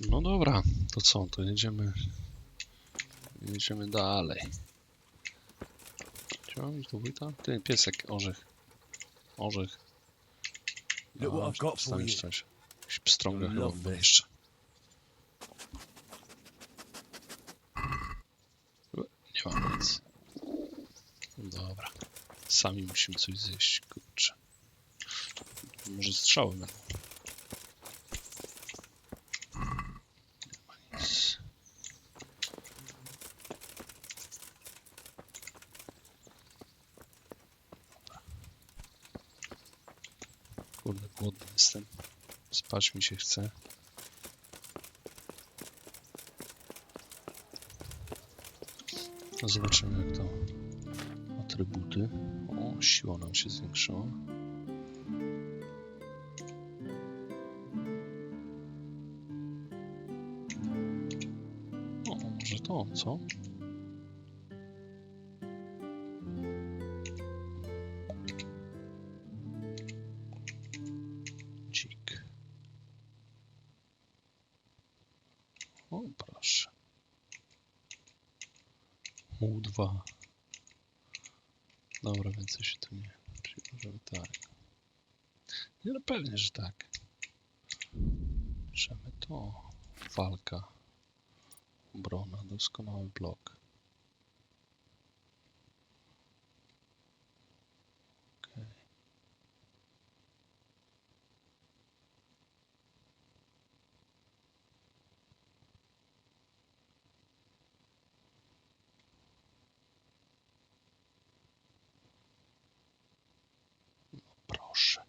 No dobra, to co? To jedziemy dalej. Chciałem iść do wójta? Ty, piesek, orzech. Orzech. Look what I've got for you. Jakiś pstrąga You'll chyba love ma this. jeszcze. Nie ma nic. Dobra. Sami musimy coś zjeść, kurczę. Może strzały będą. Nie ma nic. Dobra. Kurde, głodny jestem. Spać mi się chce. No zobaczymy jak to atrybuty. O, siła nam się zwiększyła. O, może to, co? Dzik. O, proszę. Muł 2. Dobra, więcej się tu nie przyłożymy. Tak. Nie, no pewnie, że tak. Bierzemy to. Walka. Obrona. Doskonały blok. Okay. No proszę.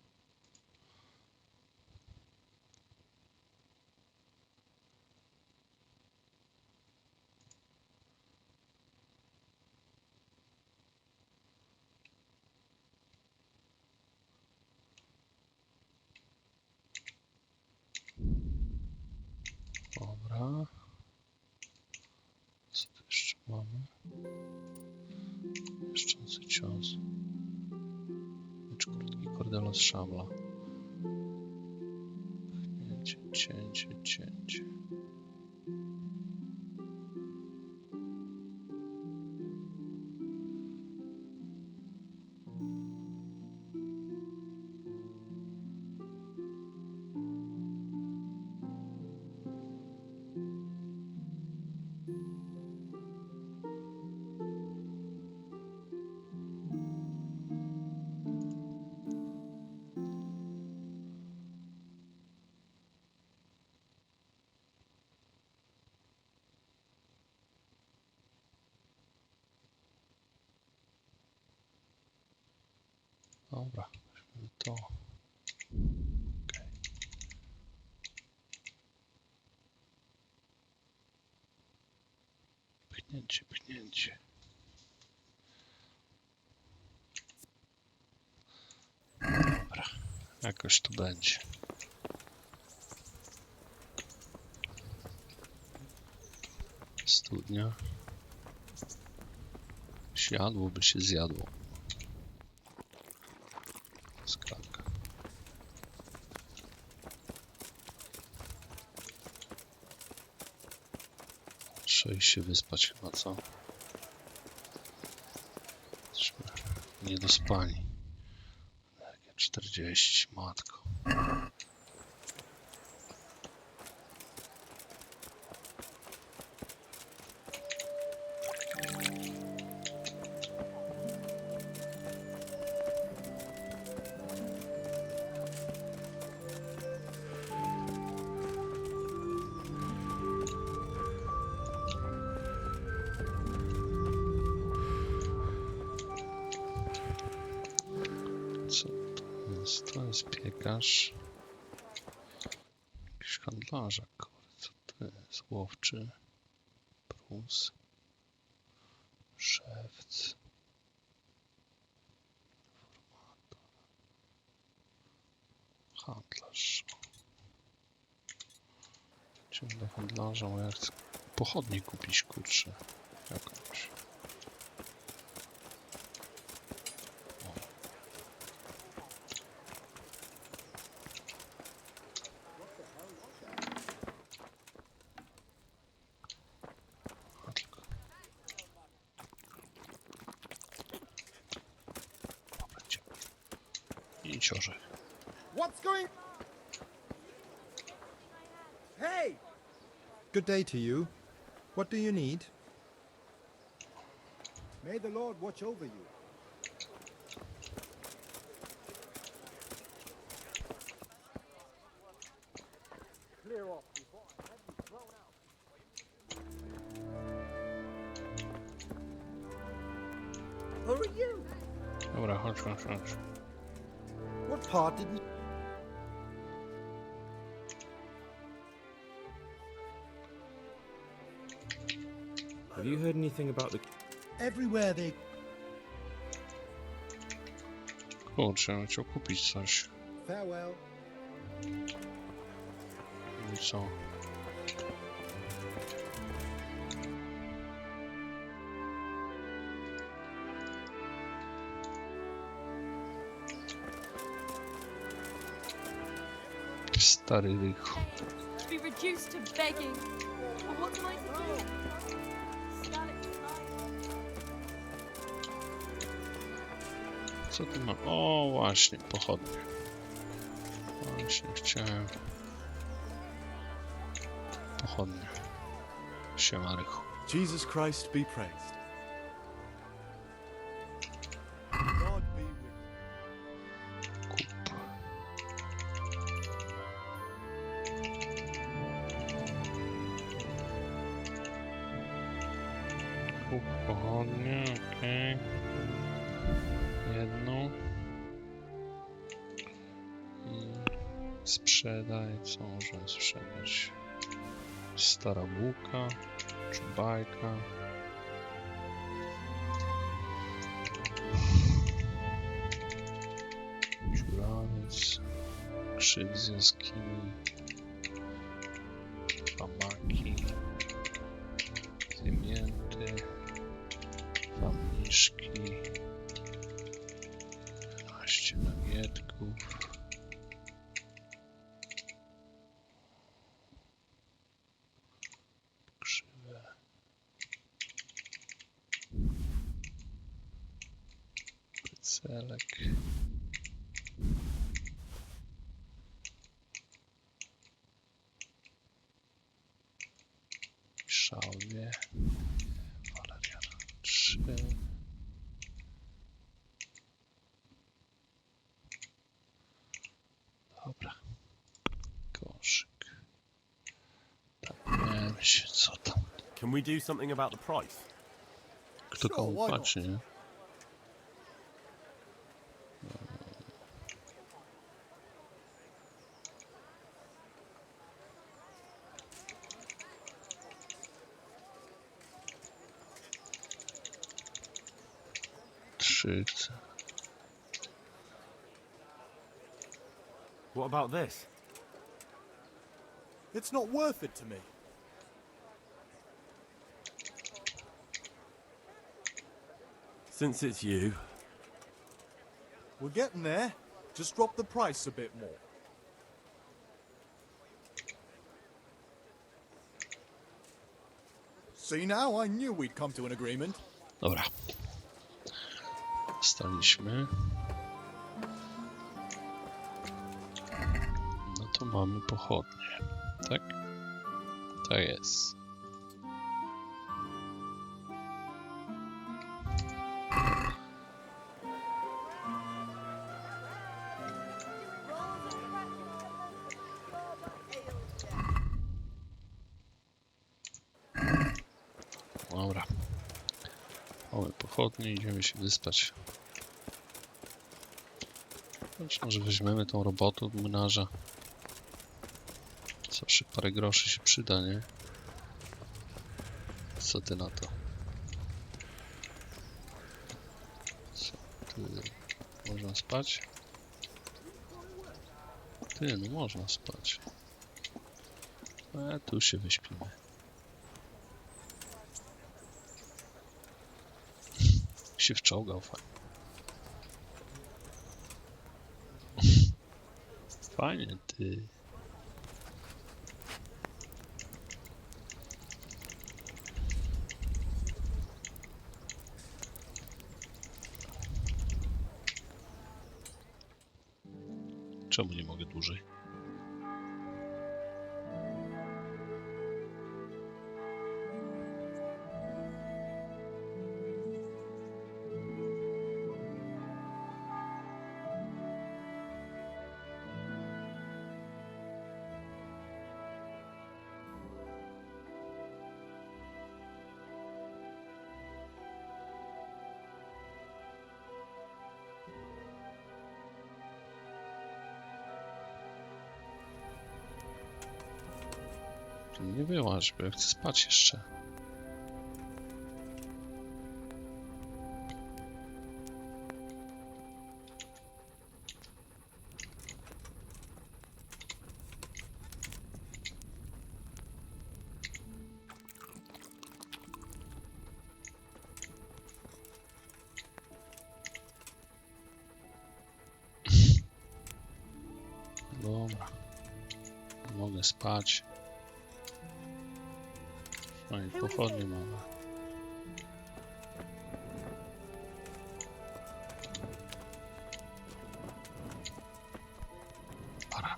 Dobra. Co tu jeszcze mamy? Jeszcze cios. Miecz krótki, kordelos, szabla. Cięcie. Dobra, weźmy to. Okay. Pchnięcie. Dobra, jakoś tu będzie. Studnia. Siadłoby się zjadło. Skrawka. 6 się wyspać chyba, co? Jesteśmy niedospani. 40, matko. Co to jest? To jest piekarz. Jakiś handlarza, kurde, co to jest? Łowczy. Prus. Szewc. Handlarz. Idziemy do handlarza, bo ja chcę pochodnie kupić, kurczę. Jakąś. Śmieciorzech. What's going? Hey! Good day to you. What do you need? May the Lord watch over you. Clear off before I have you thrown out. Who are you? Dobra, chodź. What part did you... Have you heard anything about the... Everywhere they Kurczę, bym chciał kupić coś. farewell. No i co? Stary rychu. To be reduced to begging. Well, what am I to do? Stand it Co ty ma? O, właśnie, pochodnie. Właśnie, chciałem... Pochodnie. Siema, rychu. Jesus Christ be praised. God be with you. Kup. Kup pochodnie, okej. Jedną. I sprzedaj, co można sprzedać? Stara bułka, czy bajka. Dziurawiec, krzyk z jaskini, famaki, dymięty, famiszki, 12 nagietków. Krzywe. Pycelek. Szałwie. Waleriana 3. Dobra. Koszyk. Tak, miałem się, co tam? Can we do something about the price? Kto Sure, komu why not? patrzy, nie? Trzyce. What about this? It's not worth it to me. Since it's you, We're getting there. Just drop the price a bit more. See now, I knew we'd come to an agreement. Dobra. Staliśmy. No to mamy pochodnie. Tak? Tak jest. Dobra. Mamy pochodnie, idziemy się wyspać. Choć może weźmiemy tą robotę od młynarza. Zawsze parę groszy się przyda, nie? Co ty na to? Co ty? Można spać? Ty, no można spać. Tu się wyśpimy. Się wczołgał fajnie. Fajnie, ty. Czemu nie mogę dłużej? Nie wyłaź, bo ja chcę spać jeszcze. Dobra. Mogę spać. No i pochodnie mamy. Para.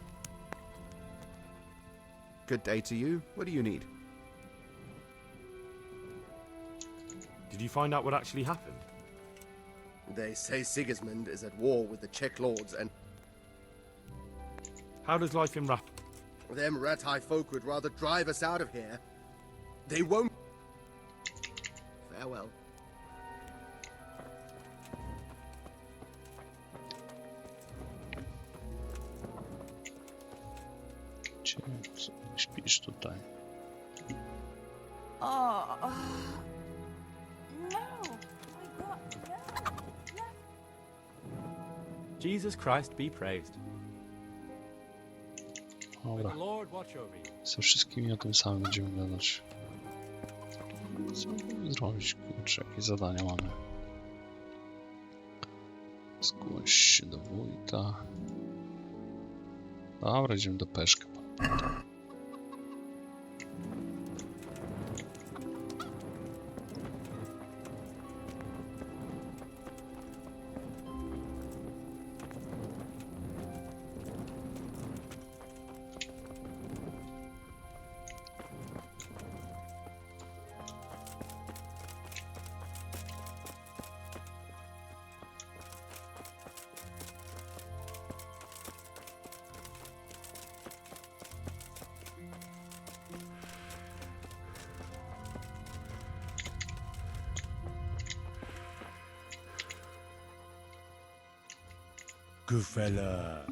Good day to you. What do you need? Did you find out what actually happened? They say Sigismund is at war with the Czech lords, and How does life in Rath... them rat-high folk would rather drive us out of here. They won't. Farewell. Cię, śpisz tutaj. Oh. No. My God. No. Jesus Christ be praised. Dobra. Lord watch over you. Ze wszystkimi o tym samym będziemy gadać. Co mamy zrobić? Kurczę, jakie zadania mamy? Zgłoś się do wójta. Dobra, idziemy do Peszka. Good fella.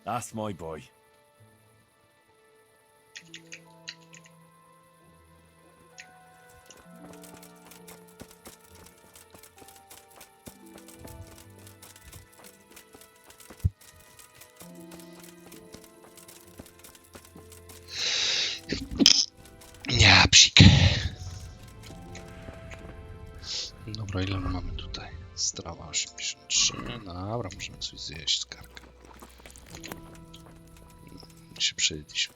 That's my boy. Nie, psik. Dobra, ile my mamy tutaj? Strawa 83. Dobra, możemy coś zjeść z karka. Się przejedliśmy.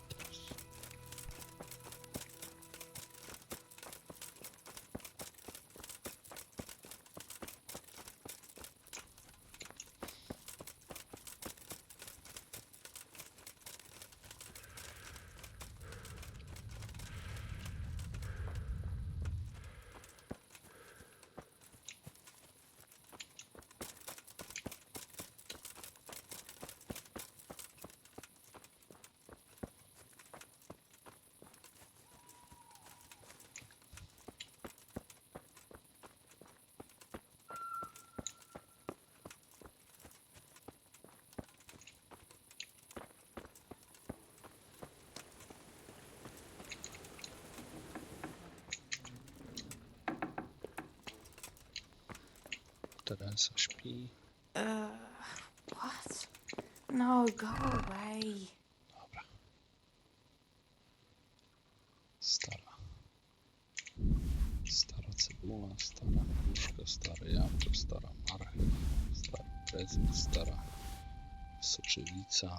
Teresa śpi. What? No, go away. Dobra. Stara. Stara cebula, stara gruszka, stare jabłko, stara marchew, stary prezent, stara soczewica.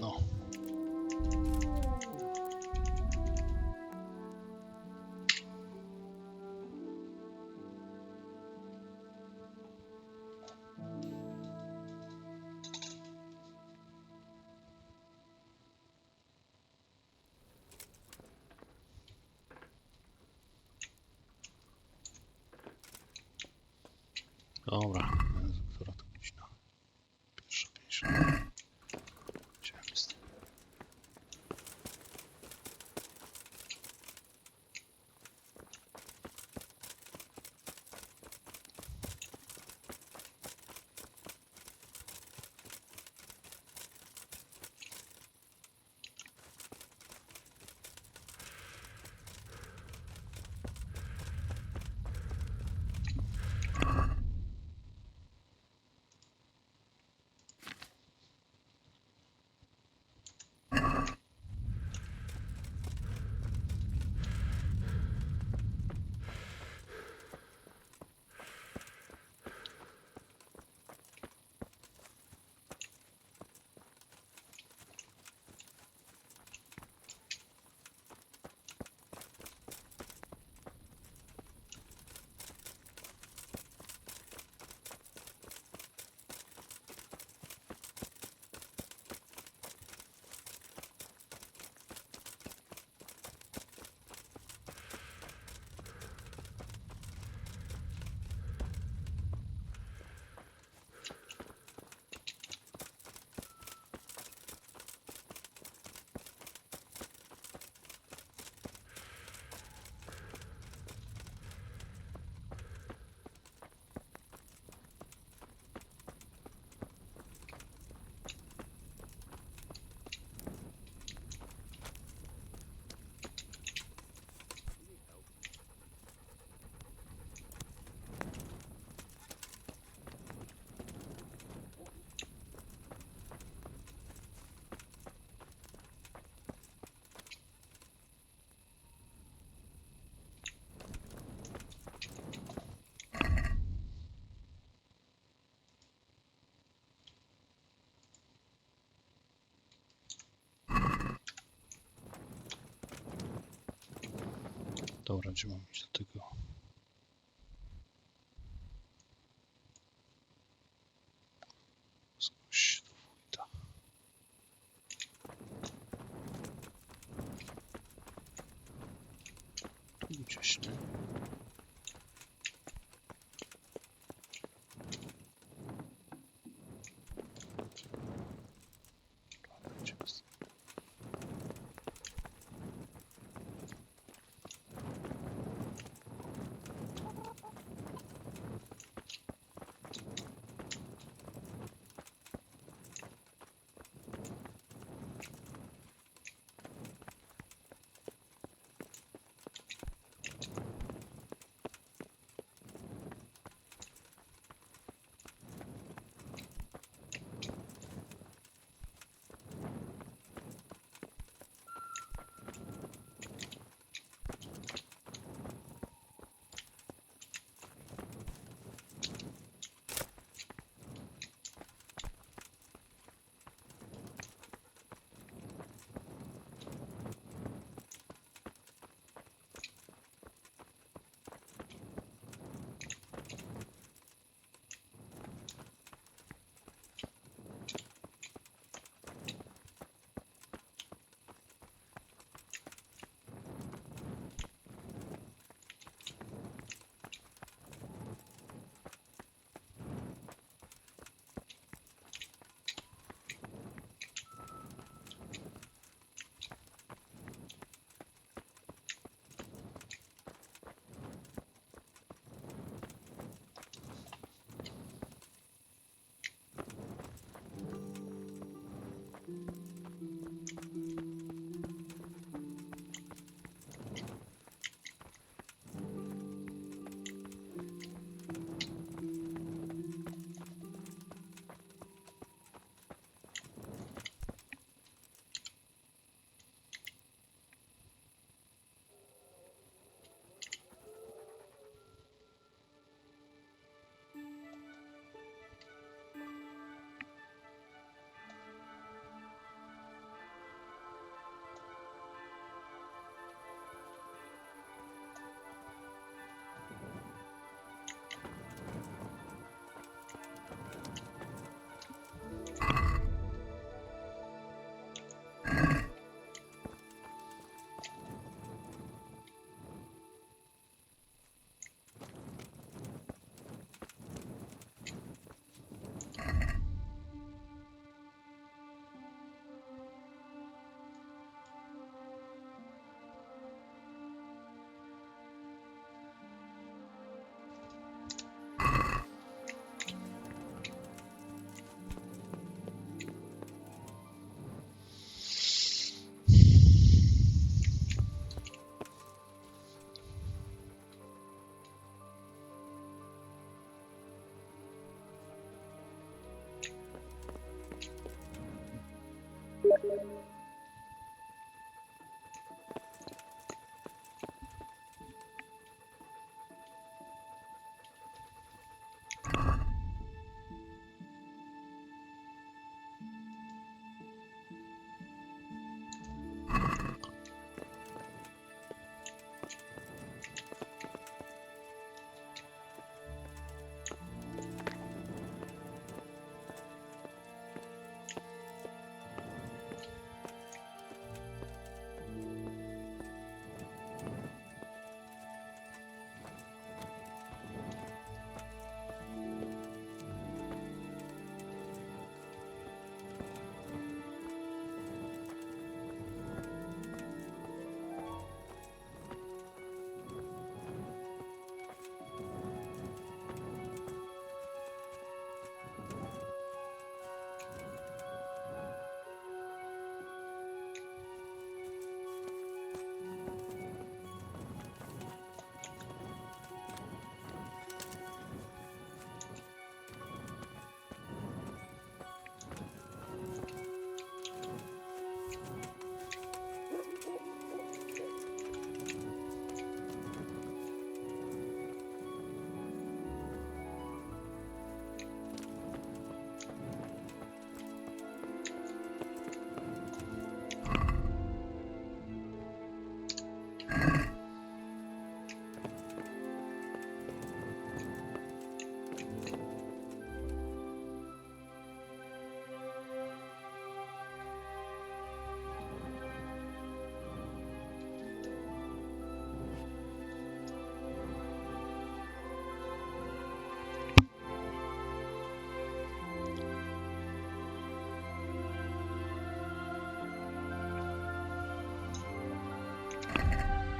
No. Dobra, która to godzina? Pierwsza 50. Idziemy z tym. Dobra, gdzie mam iść do tego? Skądś do wójta. Tu gdzieś, nie? Dobra, idziemy z tym.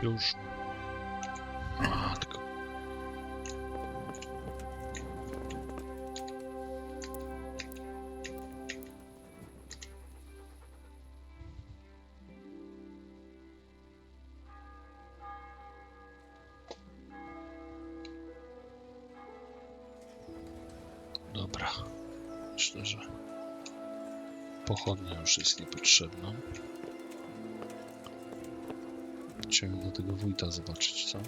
Już. Matko. Dobra. Myślę, że pochodnia już jest niepotrzebna. Chciałem do tego wójta zobaczyć, co?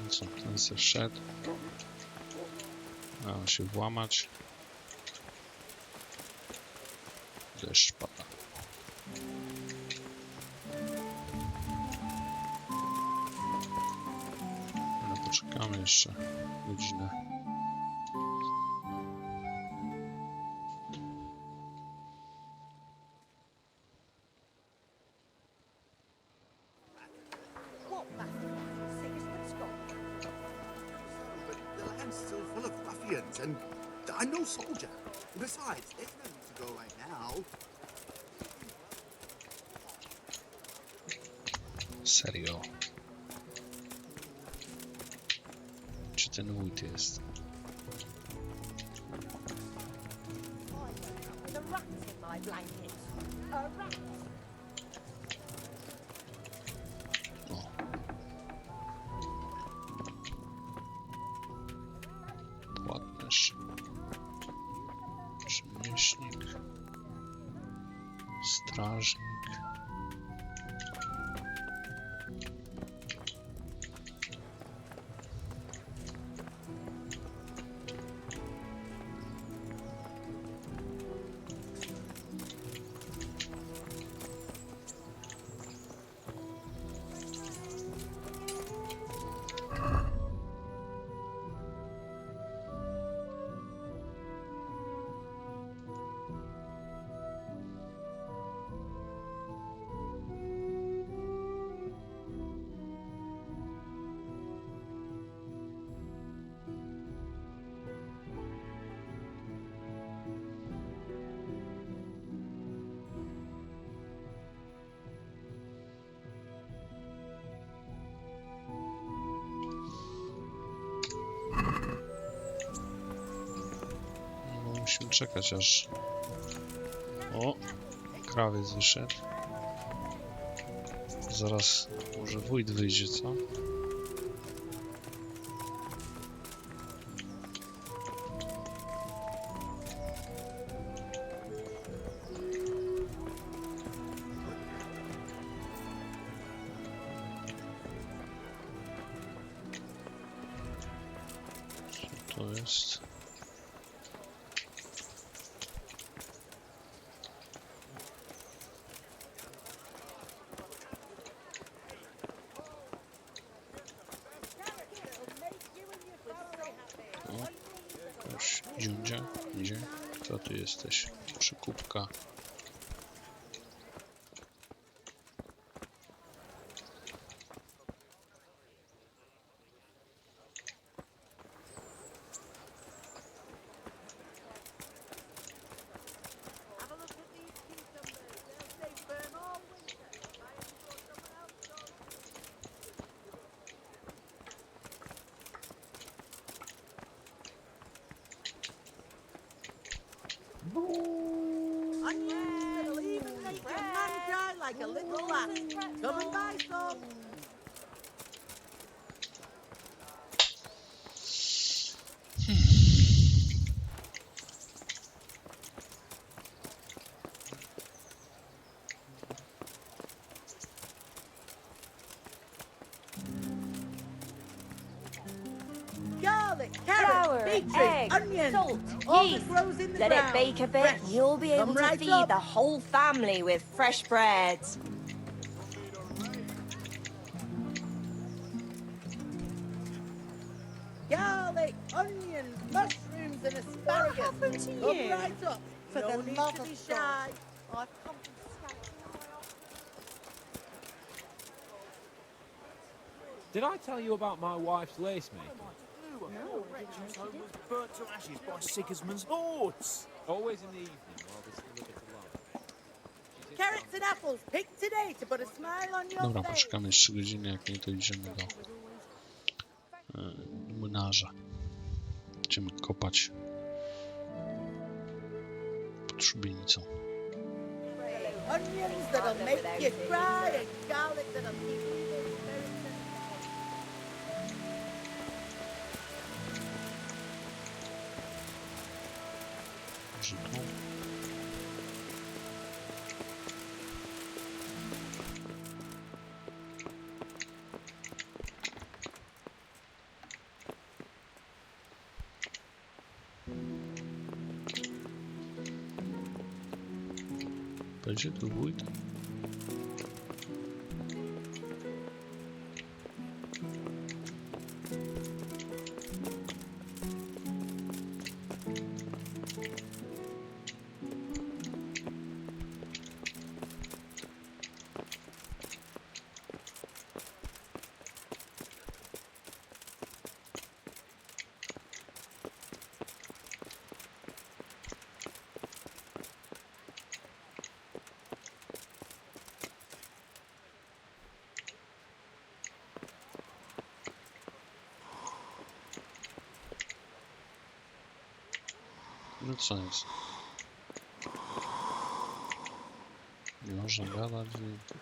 Co, ten se wszedł. Miałem się włamać. Deszcz pada. Ale poczekamy jeszcze godzinę. But the land's still full of ruffians, and I'm no soldier. Besides, there's no need to go right now. Serio. Czy ten wójt jest? The rats in my blanket. A rat. O. Płatnerz. Rzemieślnik. Strażnik. Musimy czekać aż... O! Krawiec wyszedł. Zaraz może wójt wyjdzie, co? Co to jest? Dziundzia, gdzie? Kto ty jesteś? Przykupka. Make a man cry like a little lass. Come and buy some. Garlic, carrots, Flour, beetroot, egg, onions, salt, all yeast. that grows in the Let ground. it bake a bit. Fresh. You'll be able Come to right feed up. the whole family with fresh bread. Garlic, onions, mushrooms, and asparagus. What happened to Come you? right up. For no the need love to of be God. shy. I've come from scouting. Did I tell you about my wife's lace making? Burnt to ashes by Sigismund's hordes. Always in the evening while there's still a bit of light. Carrots and apples picked today to put a smile on your Dobra, face. poczekamy 3 godziny, jak nie to idziemy do młynarza. Będziemy kopać pod szubienicą. Onions that'll make you cry and garlic that'll keep you very Żyką. Będzie tu wójt? No co jest? Nie można gadać i...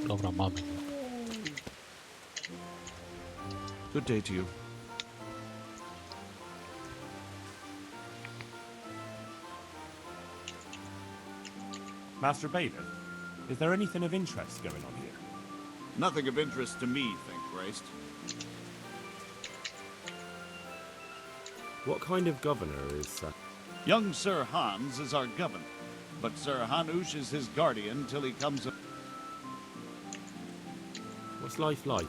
Dobra, mamy. Good day to you. Master Bailiff, is there anything of interest going on here? Nothing of interest to me, thank Christ. What kind of governor is Young Sir Hans is our governor, but Sir Hanush is his guardian till he comes... What's life like?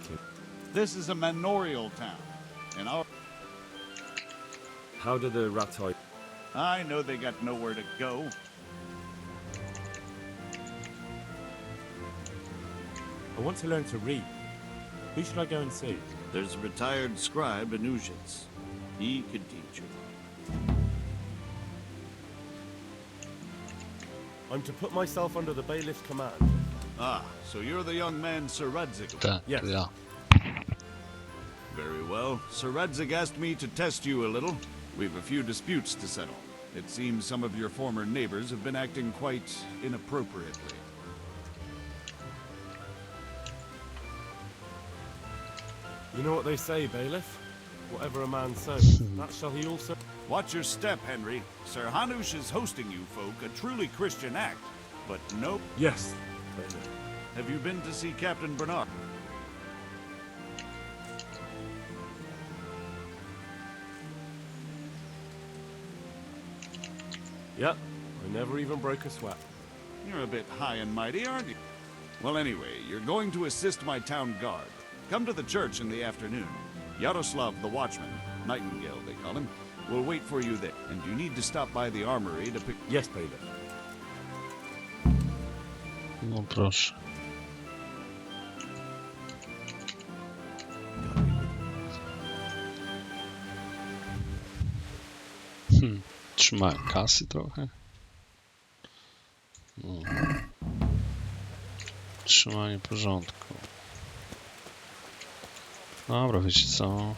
This is a manorial town. In our... How do the Ratoi... I know they got nowhere to go. I want to learn to read. Who should I go and see? There's a retired scribe in Uzhitz. He could teach you. I'm to put myself under the bailiff's command. Ah, so you're the young man Sir Radzig. Tak, Yes. to ja. Very well. Sir Radzig asked me to test you a little. We've a few disputes to settle. It seems some of your former neighbors have been acting quite inappropriately. You know what they say, Bailiff? Whatever a man sows, that shall he also... Watch your step, Henry. Sir Hanush is hosting you folk, a truly Christian act. But nope. Yes, Bailiff. Have you been to see Captain Bernard? Yep, I never even broke a sweat. You're a bit high and mighty, aren't you? Well, anyway, you're going to assist my town guard. Come to the church in the afternoon. Yaroslav the watchman, Nightingale they call him, will wait for you there. And you need to stop by the armory to pick... Yes, Bailiff. No proszę. Trzymałem kasy trochę. No. Trzymanie porządku. Dobra, wiecie co?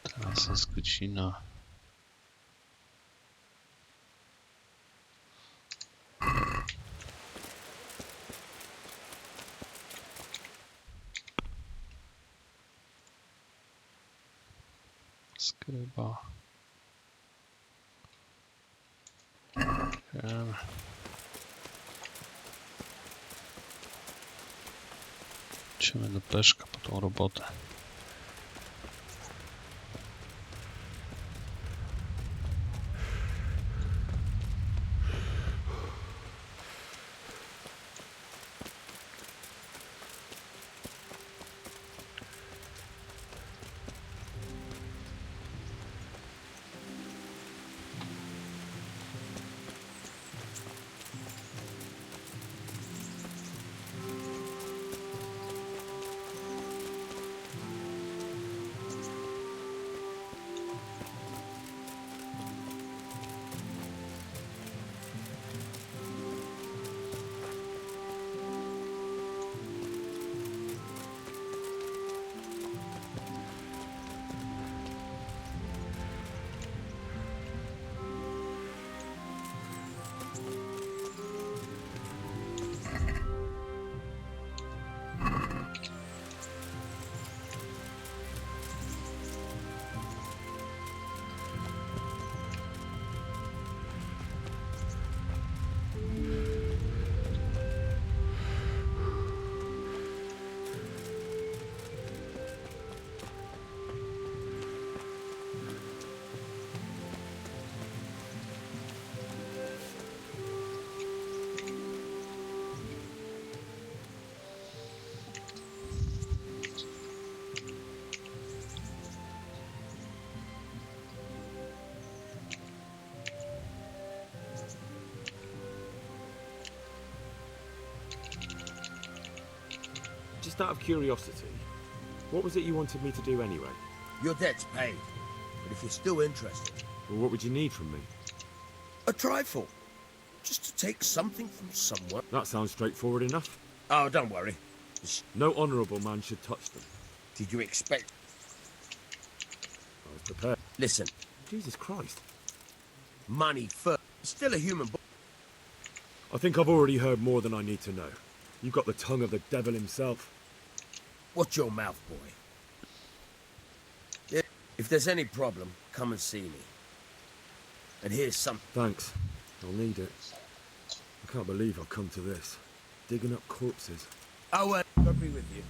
Teraz jest godzina. Skryba. Wiem. Idziemy do Peszka po tą robotę. Just out of curiosity, what was it you wanted me to do anyway? Your debt's paid. But if you're still interested, Well, what would you need from me? a trifle. Just to take something from someone. That sounds straightforward enough. Oh, don't worry. No honourable man should touch them. Did you expect? I was prepared. Listen, Jesus Christ. money first. Still a human. I think I've already heard more than I need to know. You've got the tongue of the devil himself. Watch your mouth, boy. Yeah, if there's any problem, come and see me. And here's something. Thanks. I'll need it. I can't believe I've come to this. Digging up corpses. Oh, I'll be with you.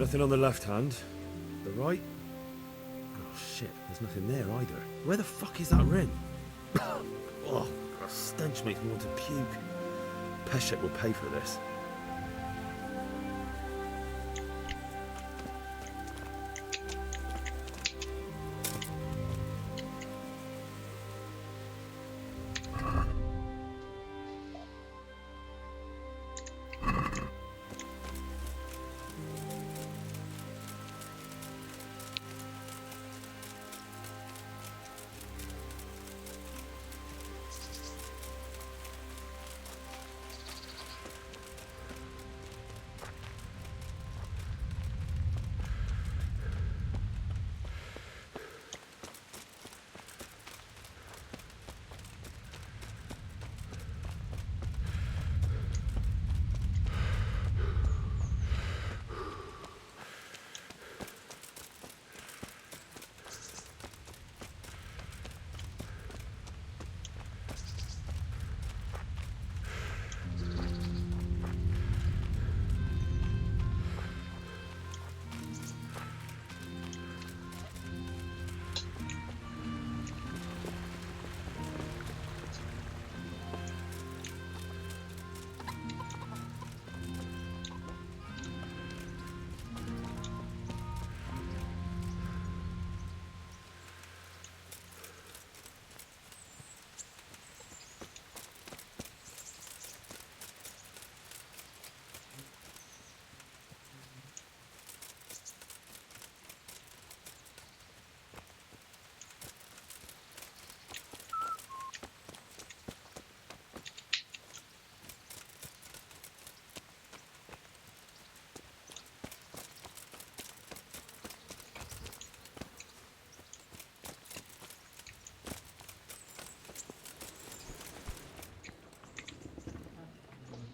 Nothing on the left hand. The right? Oh shit, there's nothing there either. Where the fuck is that ring? Oh, the stench makes me want to puke. Peshek will pay for this.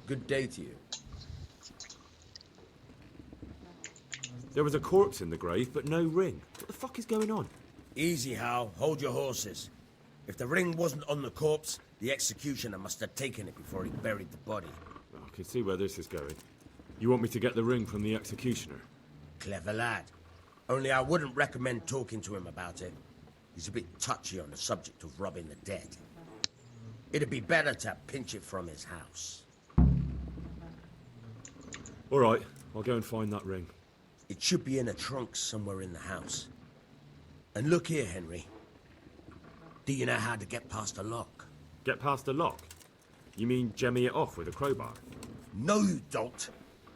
Good day to you. There was a corpse in the grave, but no ring. What the fuck is going on? Easy, Hal. Hold your horses. If the ring wasn't on the corpse, the executioner must have taken it before he buried the body. Oh, I can see where this is going. You want me to get the ring from the executioner? Clever lad. Only I wouldn't recommend talking to him about it. He's a bit touchy on the subject of robbing the dead. It'd be better to pinch it from his house. All right, I'll go and find that ring. It should be in a trunk somewhere in the house. And look here, Henry. Do you know how to get past a lock? Get past a lock? You mean jemmy it off with a crowbar? No, you don't.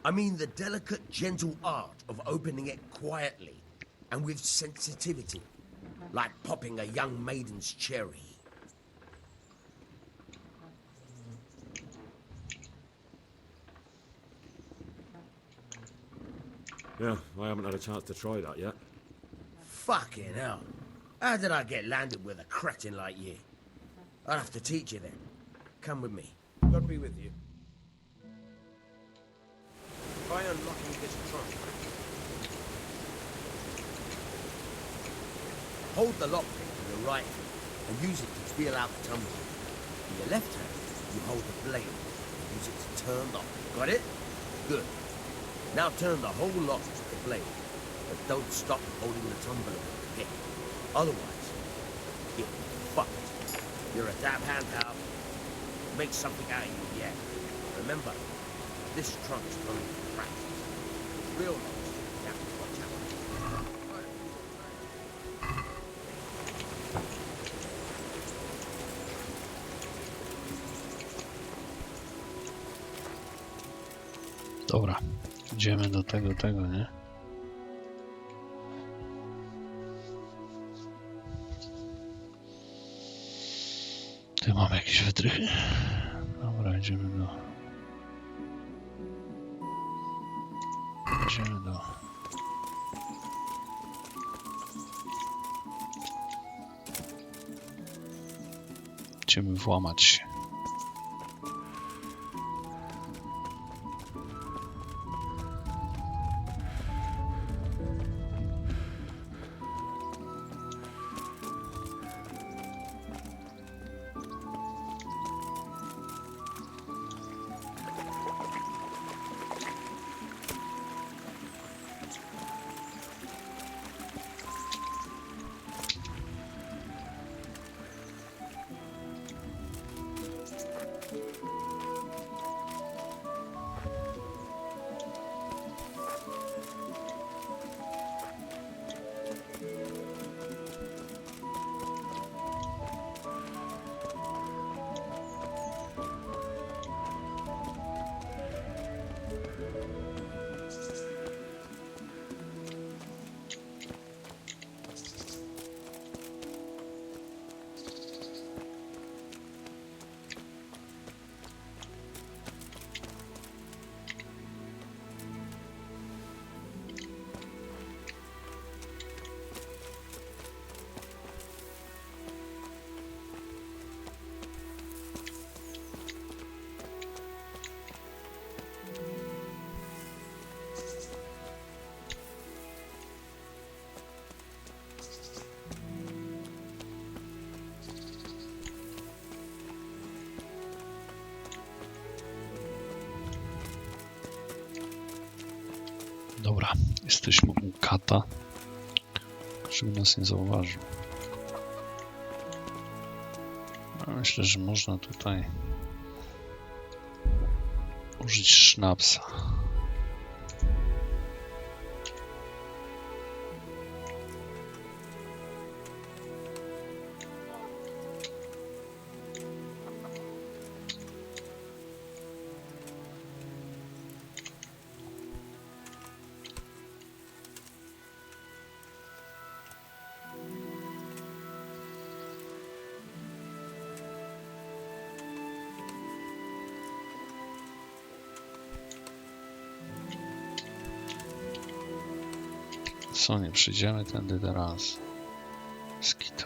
I mean the delicate, gentle art of opening it quietly and with sensitivity, like popping a young maiden's cherry. Yeah, I haven't had a chance to try that yet. Fucking hell. How did I get landed with a cretin like you? I'll have to teach you then. Come with me. God be with you. Try unlocking this trunk. Hold the lockpick with your right hand and use it to feel out the tumbler. With your left hand, you hold the blade and use it to turn the lock. Got it? Good. Now turn the whole lock with the blade, but don't stop holding the tumbler with the pick. Otherwise, you'll be fucked. You're a damn hand, pal. Make something out of you yet. Remember, this trunk's only for practice. Real locks, you have to watch out. Dobra, idziemy do tego, nie? Tu mamy jakieś wytrychy. Dobra, idziemy do... Idziemy włamać się. Dobra, jesteśmy u kata, żeby nas nie zauważył. Myślę, że można tutaj użyć sznapsa. Co, nie przyjdziemy tędy teraz? Skitu.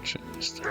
Czy jest?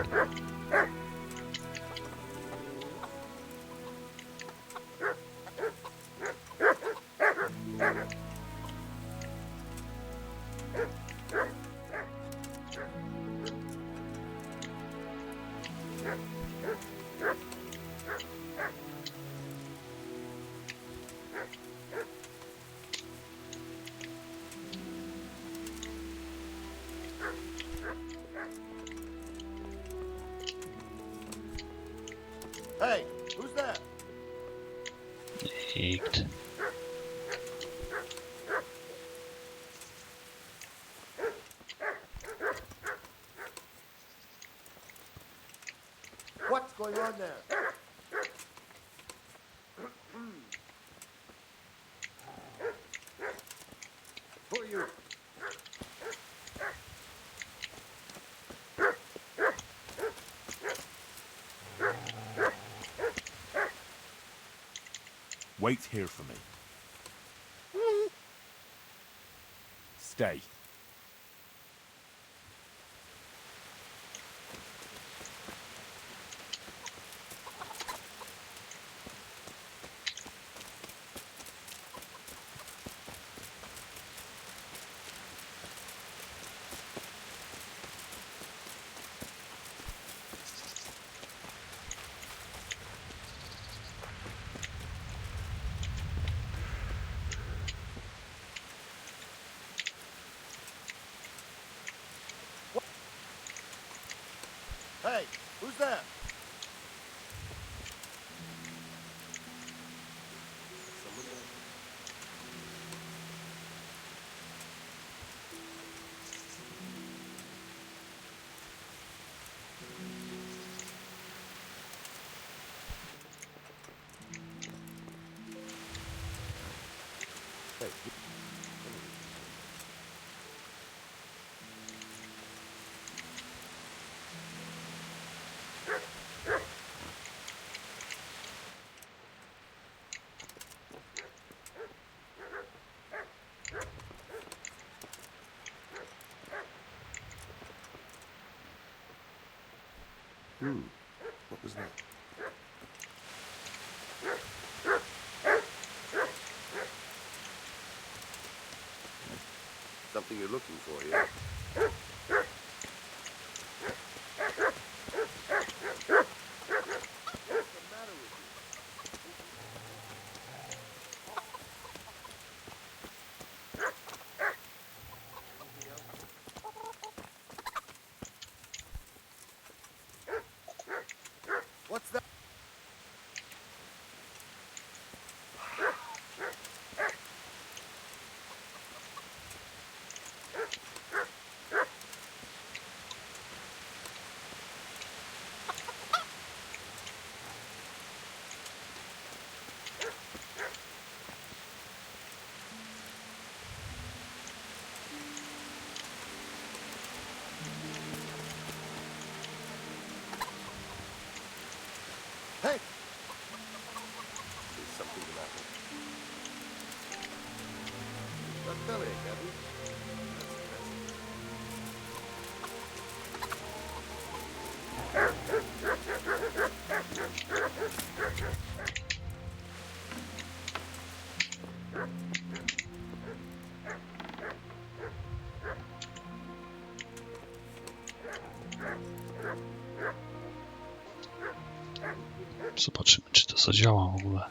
Hey, who's there? Nikt. What's going on there? Who are you? Wait here for me. Stay. Hey, who's there? What was that? Something you're looking for, yeah? Hey! There's something the matter. That belly, Gabby. That's impressive. Zobaczymy, czy to zadziała w ogóle.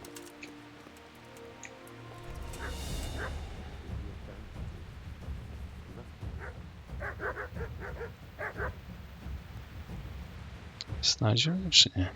Znajdziemy, czy nie?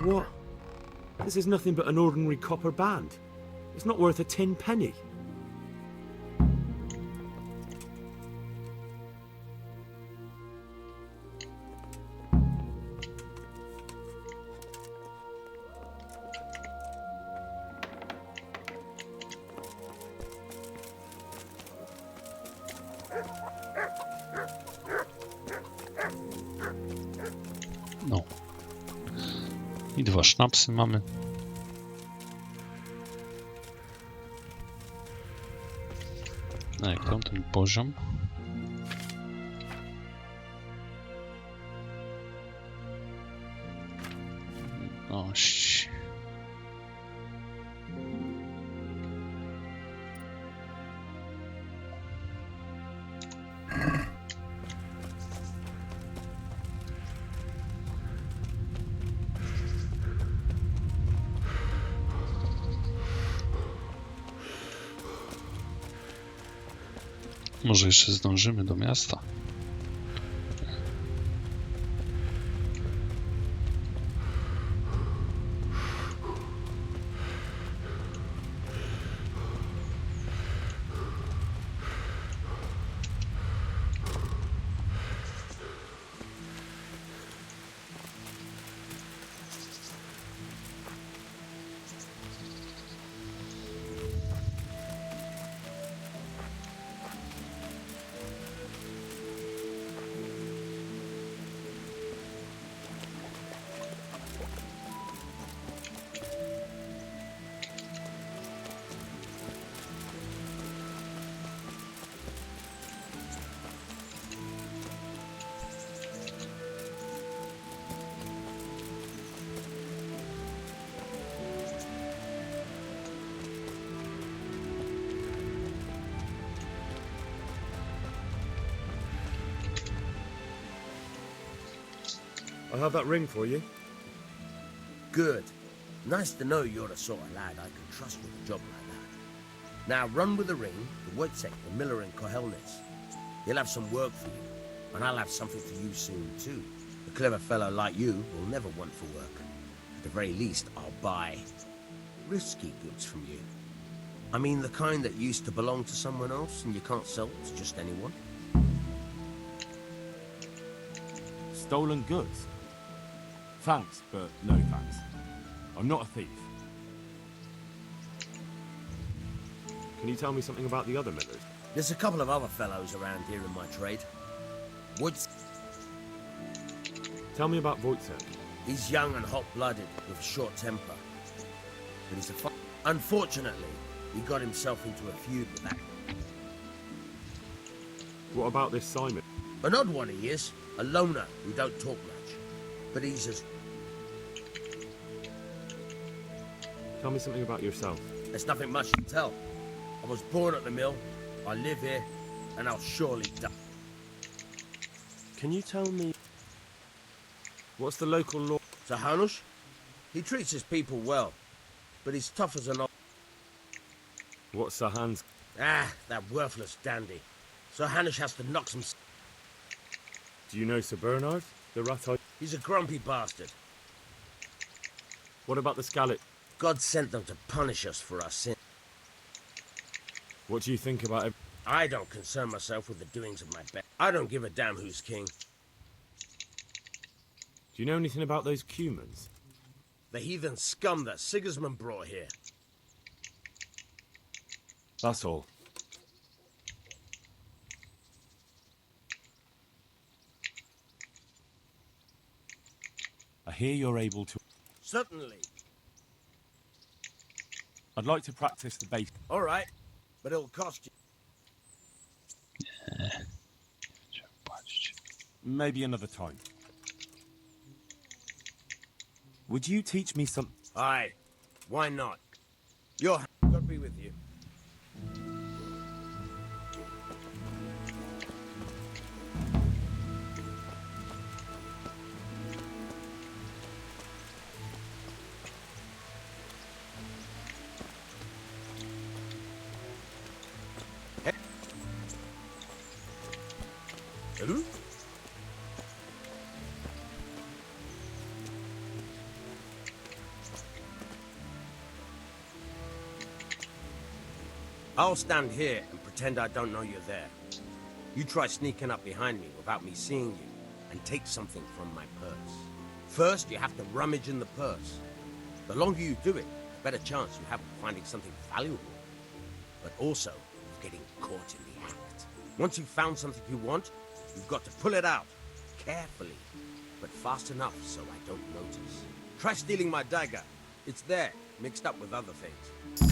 What? This is nothing but an ordinary copper band. It's not worth a 10 penny. No. I 2 sznapsy mamy. Na jak tam ten poziom? Dość. Może jeszcze zdążymy do miasta. I have that ring for you. Good. Nice to know you're the sort of lad I can trust with a job like that. Now run with the ring to Wojciech, the miller in Kohelnitz. He'll have some work for you, and I'll have something for you soon too. A clever fellow like you will never want for work. At the very least, I'll buy risky goods from you. I mean the kind that used to belong to someone else and you can't sell to just anyone. Stolen goods? Thanks, but no thanks. I'm not a thief. Can you tell me something about the other millers? There's a couple of other fellows around here in my trade. Woods. Tell me about Wojciech. He's young and hot-blooded with a short temper. But he's a Unfortunately, he got himself into a feud with that. What about this Simon? An odd one he is, a loner who don't talk much. But he's as... Tell me something about yourself. There's nothing much to tell. I was born at the mill, I live here, and I'll surely die. Can you tell me... What's the local law? Sir Hanush? He treats his people well, but he's tough as an old... What's Sahan's... Ah, that worthless dandy. Sir Hanush has to knock some... Do you know Sir Bernard? The rat-eyed... He's a grumpy bastard. What about the Scallop? God sent them to punish us for our sin. What do you think about it? I don't concern myself with the doings of my best. I don't give a damn who's king. Do you know anything about those Cumans? The heathen scum that Sigismund brought here. That's all. I hear you're able to... Certainly. I'd like to practice the bass. All right, but it'll cost you. Maybe another time. Would you teach me some... Aye, why not? God be with you. Hello? I'll stand here and pretend I don't know you're there. You try sneaking up behind me without me seeing you and take something from my purse. First, you have to rummage in the purse. The longer you do it, the better chance you have of finding something valuable. But also, of getting caught in the act. Once you've found something you want, you've got to pull it out, carefully, but fast enough so I don't notice. Try stealing my dagger. It's there, mixed up with other things.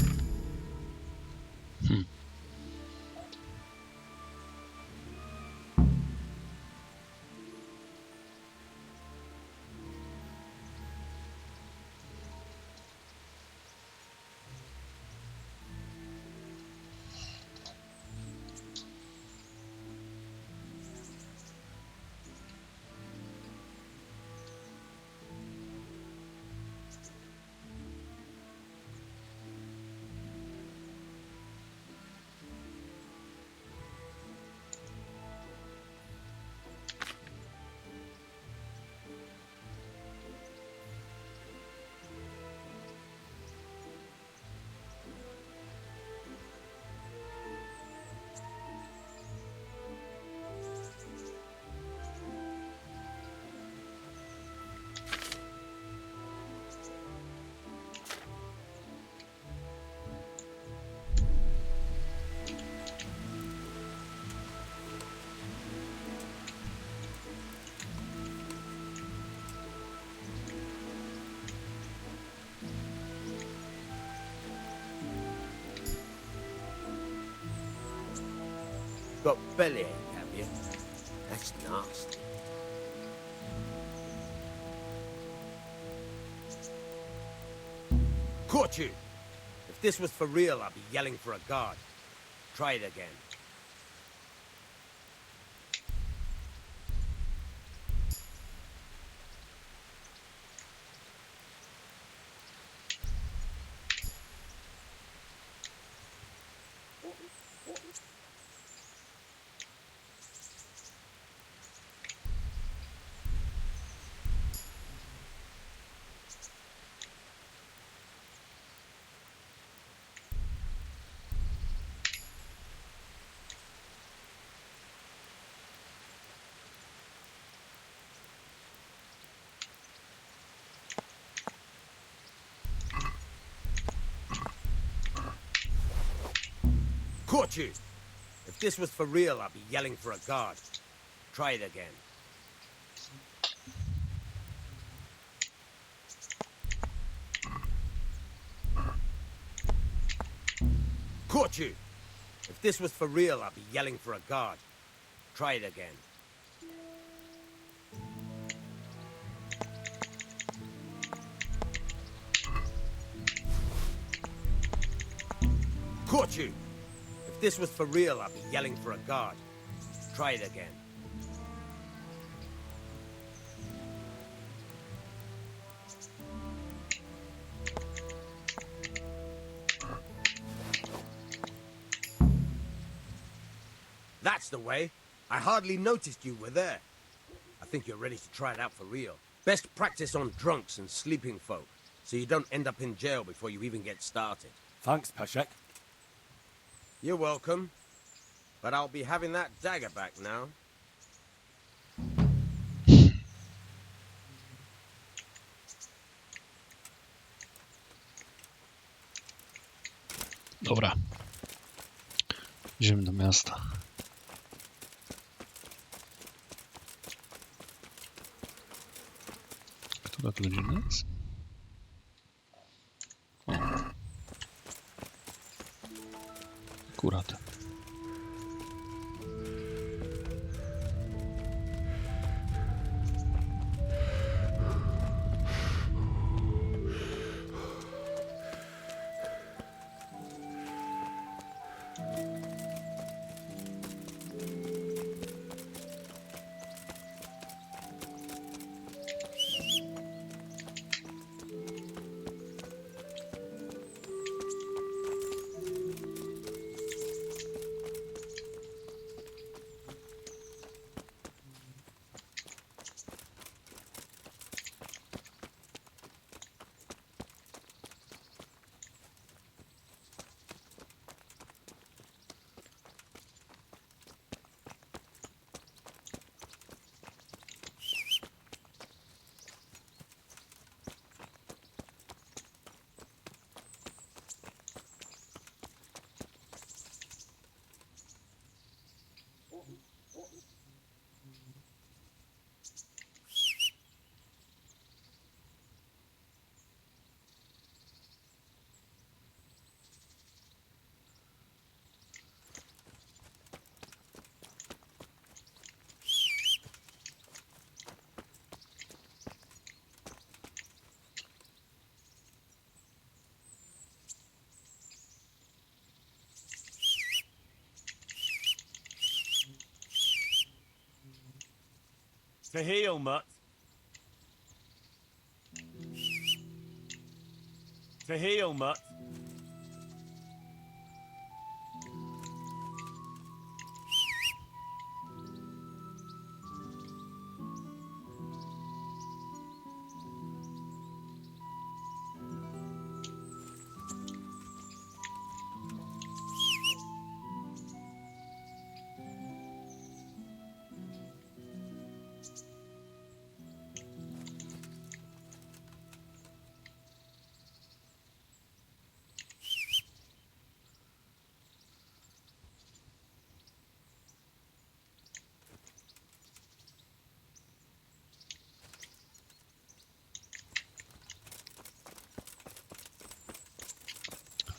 Got bellyache, have you? That's nasty. Caught you! If this was for real, I'd be yelling for a guard. Try it again. Caught you! If this was for real, I'd be yelling for a guard. Try it again. Caught you! If this was for real, I'd be yelling for a guard. Try it again. got you. If this was for real, I'd be yelling for a guard. Try it again. That's the way. I hardly noticed you were there. I think you're ready to try it out for real. Best practice on drunks and sleeping folk, so you don't end up in jail before you even get started. Thanks, Peshek. You're welcome. But I'll be having that dagger back now. Dobra. Idziemy do miasta. Która to godzina jest? O. Akurat. To heal, Mutt. To heal, Mutt.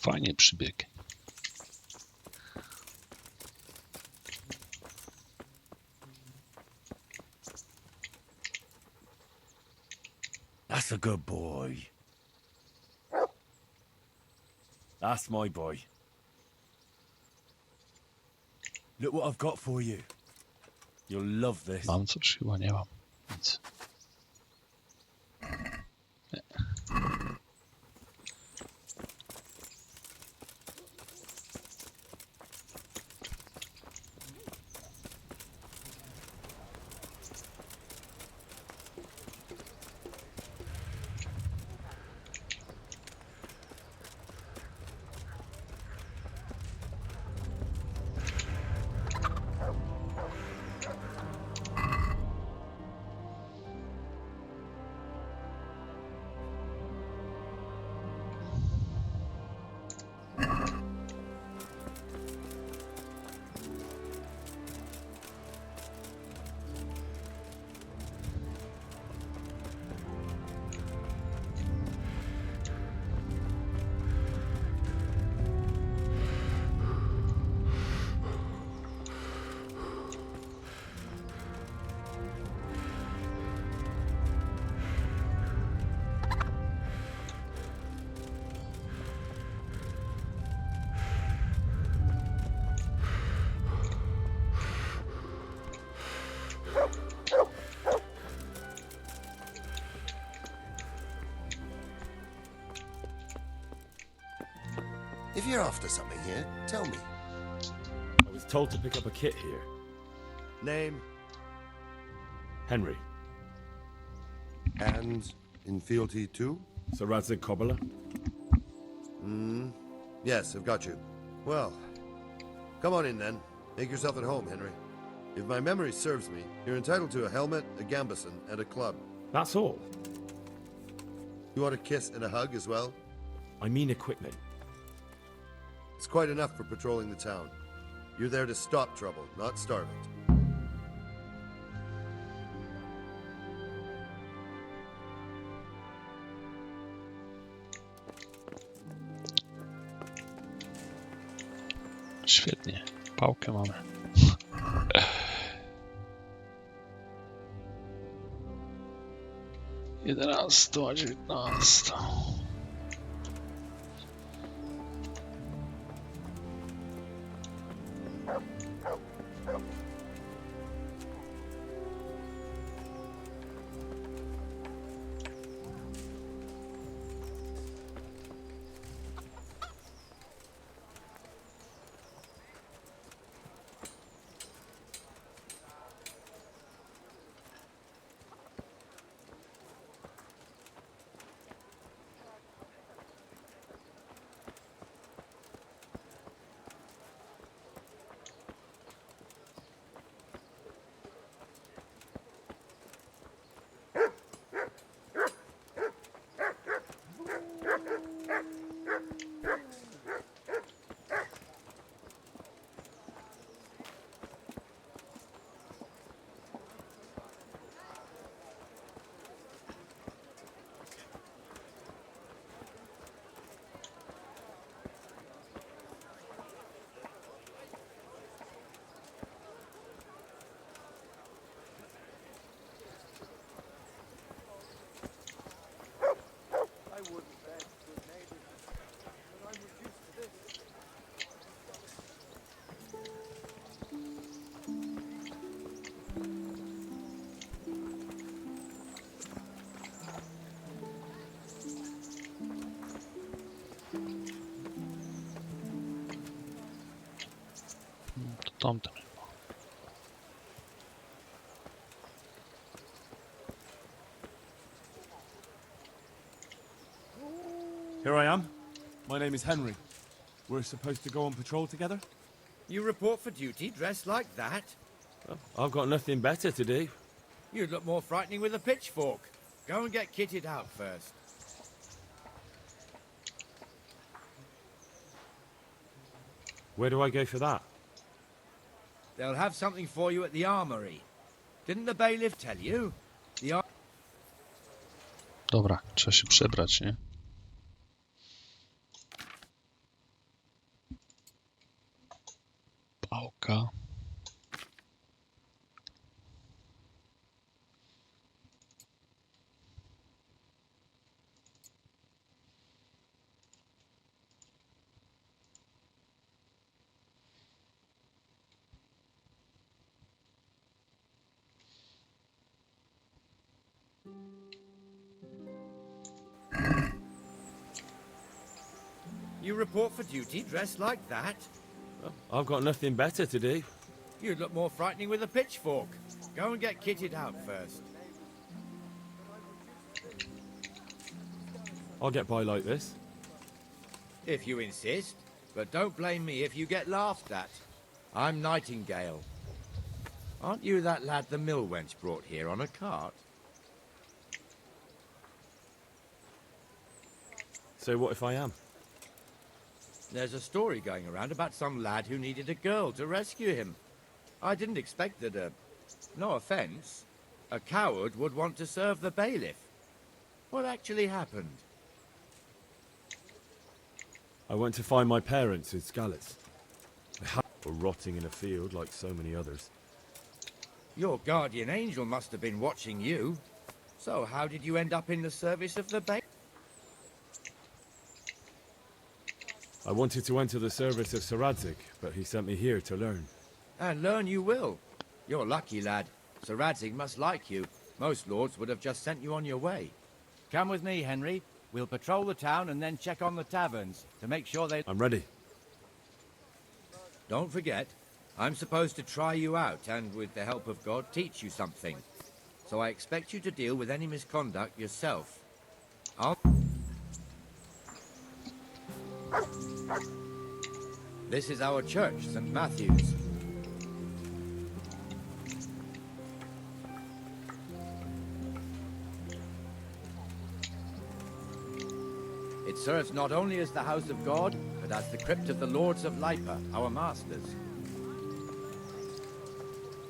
Fajnie przybieg. That's a good boy. That's my boy. Look what I've got for you. You'll love this. Mam coś? Chyba nie mam. Nic. Nie. If you're after something here, tell me. I was told to pick up a kit here. Name Henry. and in fealty too? Sir Radzig Kobyla. Yes, I've got you. Well, come on in then. Make yourself at home, Henry. If my memory serves me, you're entitled to a helmet, a gambeson, and a club. That's all. You want a kiss and a hug as well? I mean equipment. It's quite enough for patrolling the town. You're there to stop trouble, not start it. Świetnie. Pałkę mamy. Jedenasta, 19. Tamten. Here I am. My name is Henry. We're supposed to go on patrol together? You report for duty dressed like that? I've got nothing better to do. You'd look more frightening with a pitchfork. Go and get kitted out first. Where do I go for that? They'll have something for you at the armory. Didn't the bailiff tell you? Dobra, trzeba się przebrać, nie? Pałka. You report for duty dressed like that? I've got nothing better to do. You'd look more frightening with a pitchfork. Go and get kitted out first. I'll get by like this. If you insist. But don't blame me if you get laughed at. I'm Nightingale. Aren't you that lad the mill wench brought here on a cart? So what if I am? There's a story going around about some lad who needed a girl to rescue him. I didn't expect that no offense, a coward would want to serve the bailiff. What actually happened? I went to find my parents in Skalitz. They were rotting in a field like so many others. Your guardian angel must have been watching you. So how did you end up in the service of the bailiff? I wanted to enter the service of Sir Radzig, but he sent me here to learn. And learn you will. You're lucky, lad. Sir Radzig must like you. Most lords would have just sent you on your way. Come with me, Henry. We'll patrol the town and then check on the taverns to make sure they... I'm ready. Don't forget, I'm supposed to try you out and, with the help of God, teach you something. So I expect you to deal with any misconduct yourself. This is our church, St. Matthew's. It serves not only as the house of God, but as the crypt of the Lords of Lipa, our masters.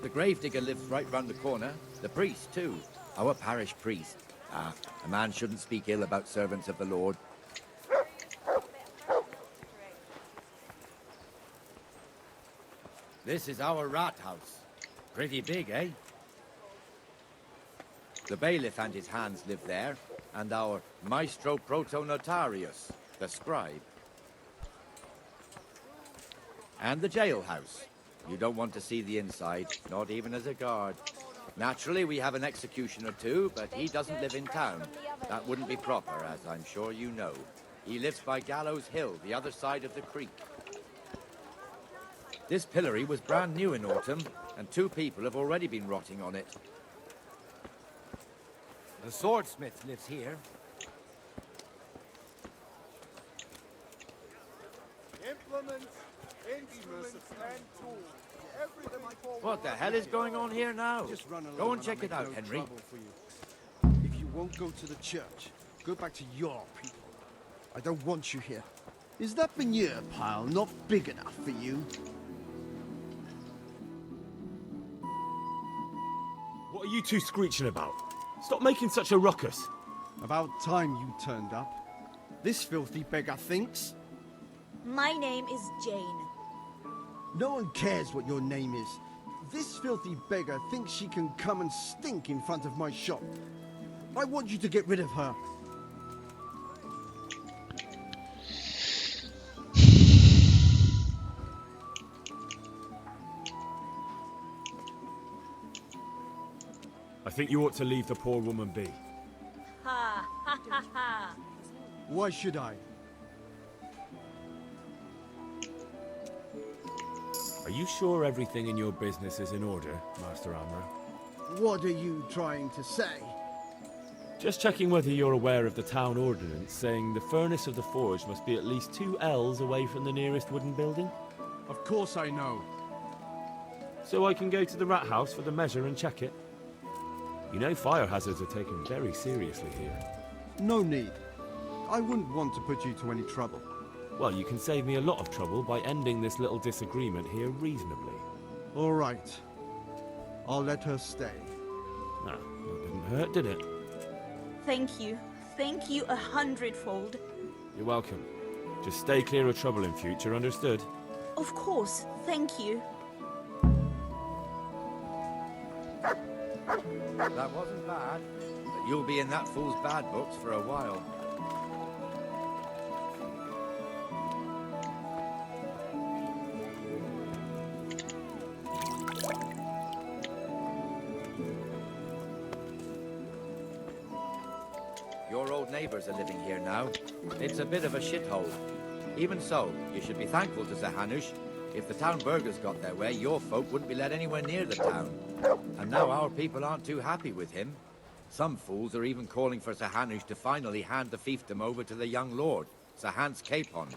The gravedigger lives right round the corner. The priest, too. Our parish priest. Ah, a man shouldn't speak ill about servants of the Lord. This is our rat house. Pretty big, eh? The bailiff and his hands live there, and our maestro protonotarius, the scribe. And the jailhouse. You don't want to see the inside, not even as a guard. Naturally, we have an executioner too, but he doesn't live in town. That wouldn't be proper, as I'm sure you know. He lives by Gallows Hill, the other side of the creek. This pillory was brand new in autumn, and 2 people have already been rotting on it. The swordsmith lives here. Implements, instruments, and tools. Everything What the hell is going on here now? Go and check it out, Henry. If you won't go to the church, go back to your people. I don't want you here. Is that manure pile not big enough for you? What are you two screeching about? Stop making such a ruckus. About time you turned up. This filthy beggar thinks. My name is Jane. No one cares what your name is. This filthy beggar thinks she can come and stink in front of my shop. I want you to get rid of her. I think you ought to leave the poor woman be. Ha ha ha ha. Why should I? Are you sure everything in your business is in order, Master Armourer? What are you trying to say? Just checking whether you're aware of the town ordinance saying the furnace of the forge must be at least 2 ells away from the nearest wooden building? Of course I know. So I can go to the rat house for the measure and check it? You know fire hazards are taken very seriously here. No need. I wouldn't want to put you to any trouble. Well, you can save me a lot of trouble by ending this little disagreement here reasonably. All right. I'll let her stay. Ah, that didn't hurt, did it? Thank you. Thank you 100-fold. You're welcome. Just stay clear of trouble in future, understood? Of course. Thank you. That wasn't bad, but you'll be in that fool's bad books for a while. Your old neighbours are living here now. It's a bit of a shithole. Even so, you should be thankful to Sir Hanush. If the town burghers got their way, your folk wouldn't be let anywhere near the town. And now our people aren't too happy with him. Some fools are even calling for Sir Hanush to finally hand the fiefdom over to the young lord, Sir Hans Capon.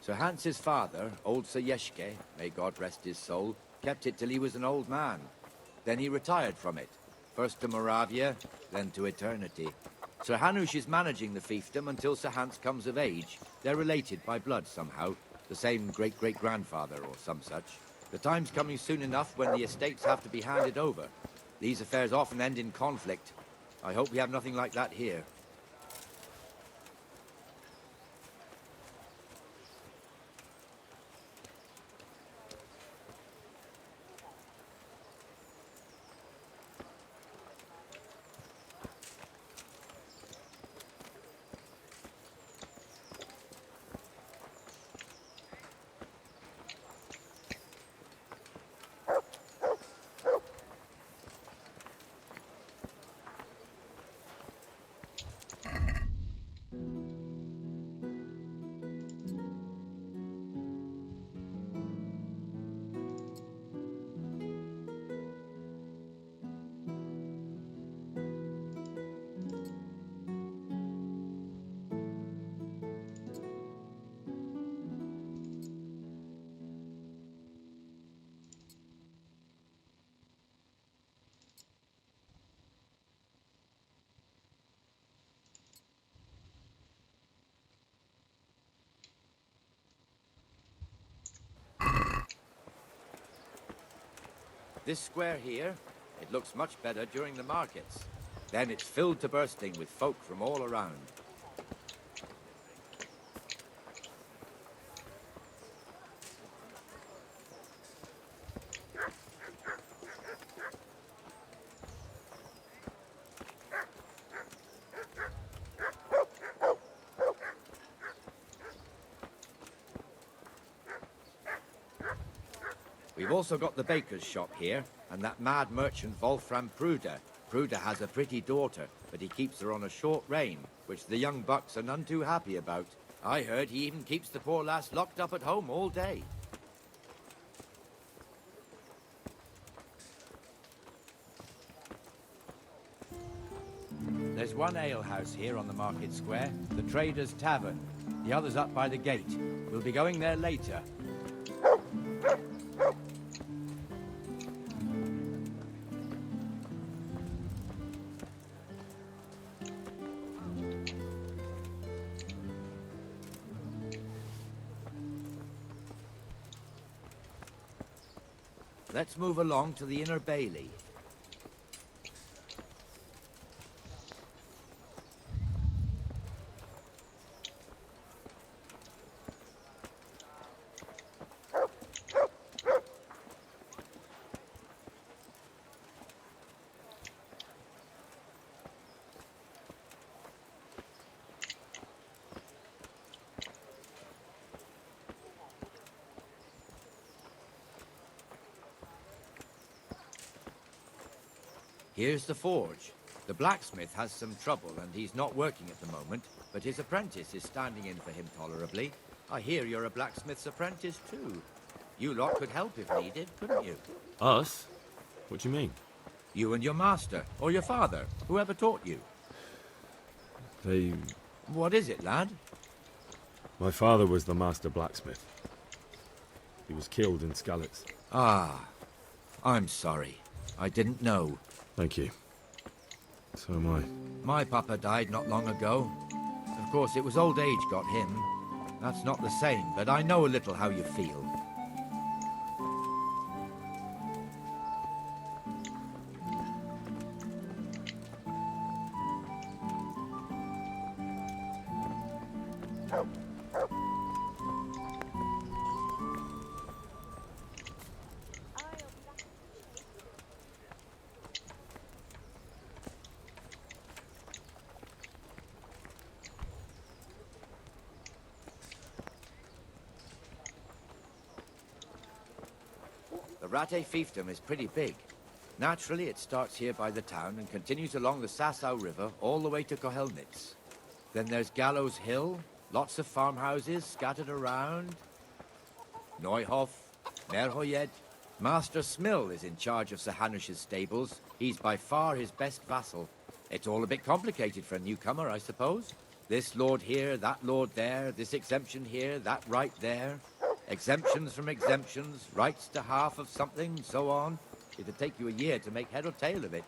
Sir Hans's father, old Sir Yeshke, may God rest his soul, kept it till he was an old man. Then he retired from it, first to Moravia, then to eternity. Sir Hanush is managing the fiefdom until Sir Hans comes of age. They're related by blood somehow, the same great-great-grandfather or some such. The time's coming soon enough when the estates have to be handed over. These affairs often end in conflict. I hope we have nothing like that here. This square here, it looks much better during the markets. Then it's filled to bursting with folk from all around. We've also got the baker's shop here, and that mad merchant Wolfram Pruder. Pruder has a pretty daughter, but he keeps her on a short rein, which the young bucks are none too happy about. I heard he even keeps the poor lass locked up at home all day. There's one alehouse here on the market square, the Trader's Tavern. The other's up by the gate. We'll be going there later. Let's move along to the Inner Bailey. Here's the forge. The blacksmith has some trouble and he's not working at the moment, but his apprentice is standing in for him tolerably. I hear you're a blacksmith's apprentice too. You lot could help if needed, couldn't you? Us? What do you mean? You and your master, or your father, whoever taught you. They... What is it, lad? My father was the master blacksmith. He was killed in Skalitz. Ah, I'm sorry. I didn't know. Thank you. So am I. My papa died not long ago. Of course, it was old age got him. That's not the same, but I know a little how you feel. The Rate fiefdom is pretty big. Naturally, it starts here by the town and continues along the Sasau River all the way to Kohelnitz. Then there's Gallows Hill, lots of farmhouses scattered around. Neuhof, Merhoyed. Master Smill is in charge of Sir Hanush's stables. He's by far his best vassal. It's all a bit complicated for a newcomer, I suppose. This lord here, that lord there, this exemption here, that right there. Exemptions from exemptions, rights to half of something, so on. It'd take you a year to make head or tail of it.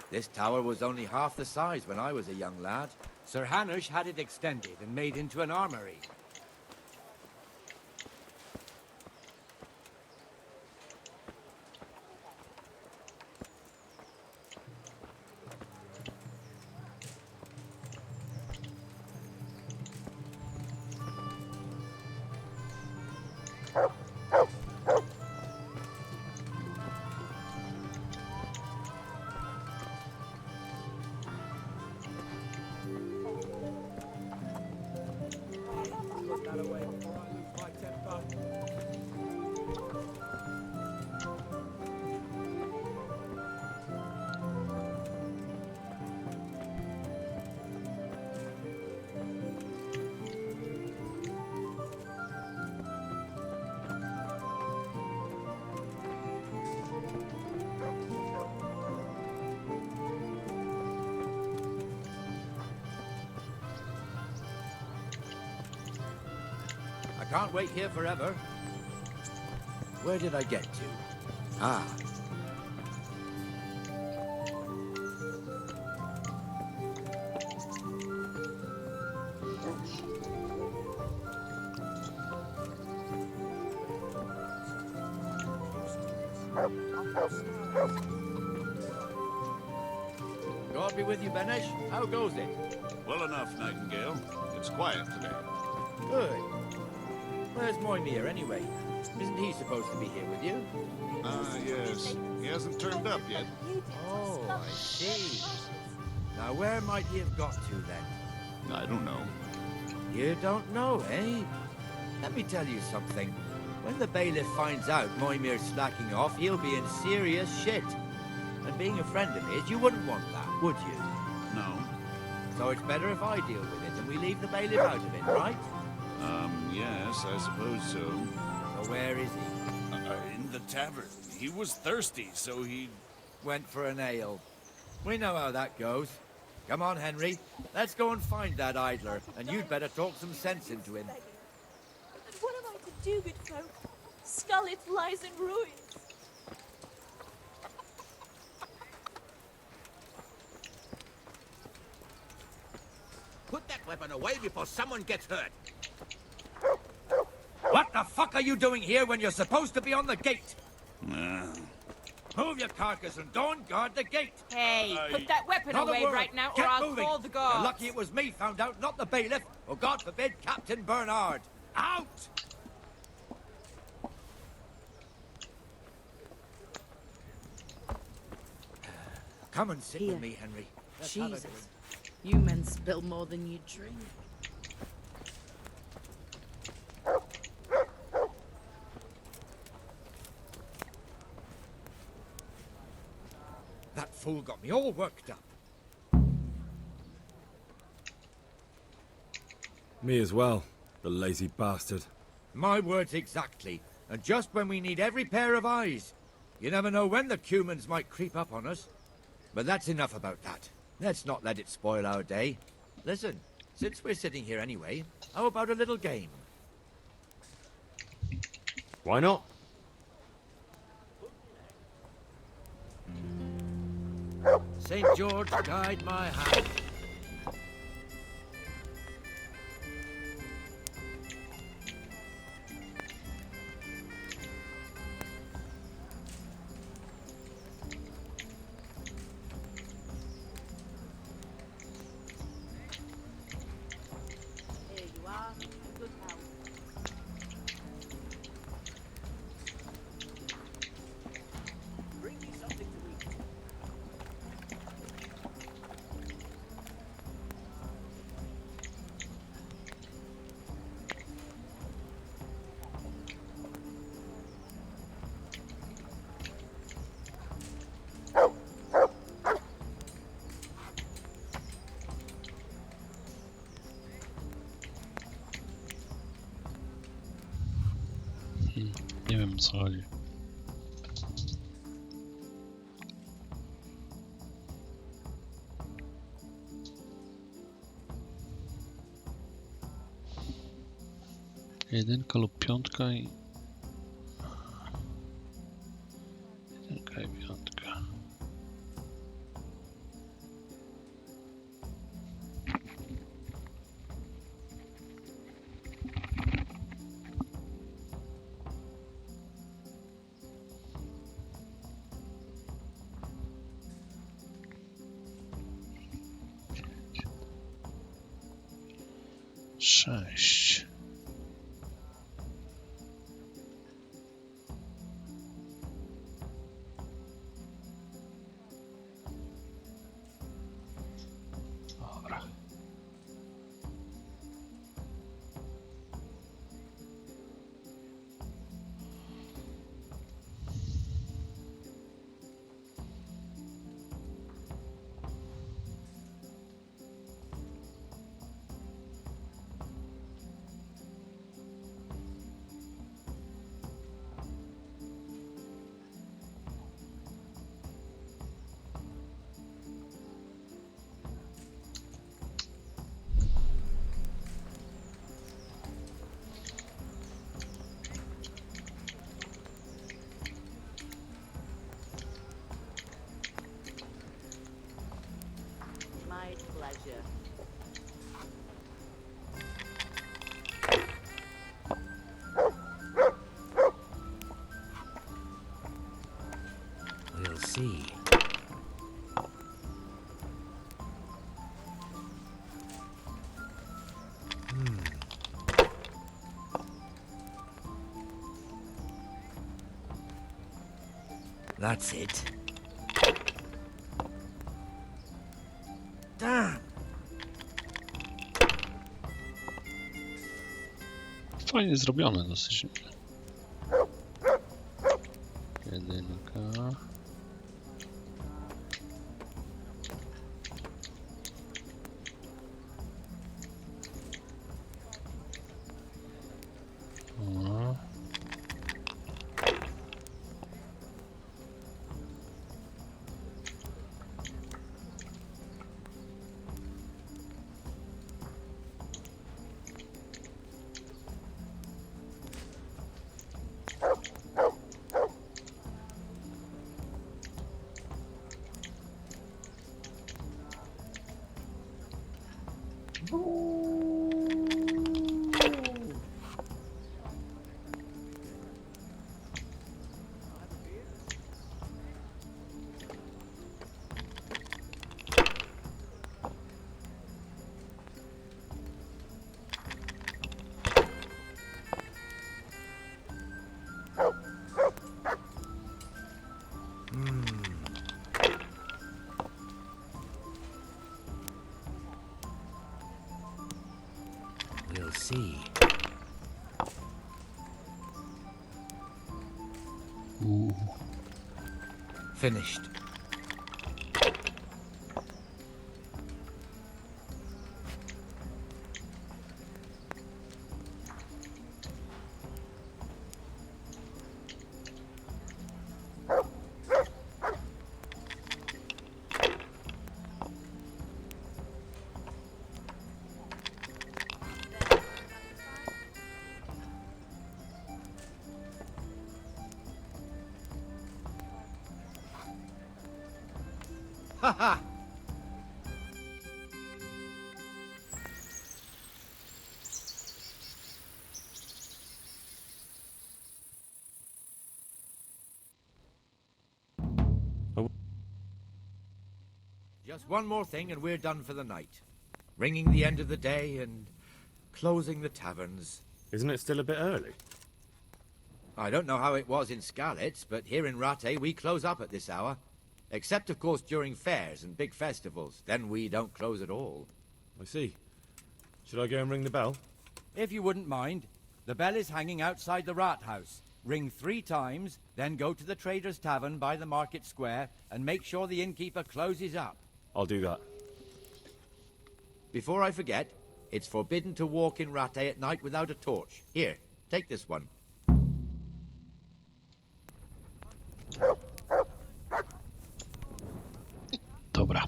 This tower was only half the size when I was a young lad. Sir Hanush had it extended and made into an armory. I can't wait here forever. Where did I get to? Ah. God be with you, Benesh. How goes it? Well enough, Nightingale. It's quiet today. Good. Where's Moimir, anyway? Isn't he supposed to be here with you? Yes. He hasn't turned up yet. Oh, I see. Now, where might he have got to, then? I don't know. You don't know, eh? Let me tell you something. When the bailiff finds out Moimir's slacking off, he'll be in serious shit. And being a friend of his, you wouldn't want that, would you? No. So it's better if I deal with it and we leave the bailiff out of it, right? Yes, I suppose so. So where is he? In the tavern. He was thirsty, so he... Went for an ale. We know how that goes. Come on, Henry. Let's go and find that idler, and you'd better talk some sense into him. But what am I to do, good folk? Scarlet lies in ruins. Put that weapon away before someone gets hurt. What the fuck are you doing here when you're supposed to be on the gate? Move your carcass and don't guard the gate. Hey, put that weapon Not a away word. right now, or Get I'll moving. call the You're guards. lucky it was me found out, not the bailiff, or God forbid, Captain Bernard. Out! Come and sit with me, Henry. Let's have a Jesus. drink. You men spill more than you drink. That fool got me all worked up. Me as well, the lazy bastard. My words exactly. And just when we need every pair of eyes. You never know when the Cumans might creep up on us. But that's enough about that. Let's not let it spoil our day. Listen, since we're sitting here anyway, how about a little game? Why not? St. George, guide my hand. Here you are. Good health. Bring me something to eat. Nie wiem, co chodzi. Jedynka lub piątka i... Jedynka i piątka. Sześć. Dobra. see. That's it. Damn! Fajnie zrobione dosyć. Jedynka. O. We'll see. Ooh. Finished. Haha! Just one more thing and we're done for the night. Ringing the end of the day and closing the taverns. Isn't it still a bit early? I don't know how it was in Skalitz, but here in Rattay we close up at this hour. Except, of course, during fairs and big festivals. Then we don't close at all. I see. Should I go and ring the bell? If you wouldn't mind, the bell is hanging outside the Rathaus. Ring 3 times, then go to the Trader's Tavern by the Market Square and make sure the innkeeper closes up. I'll do that. Before I forget, it's forbidden to walk in Rattay at night without a torch. Here, take this one. Dobra.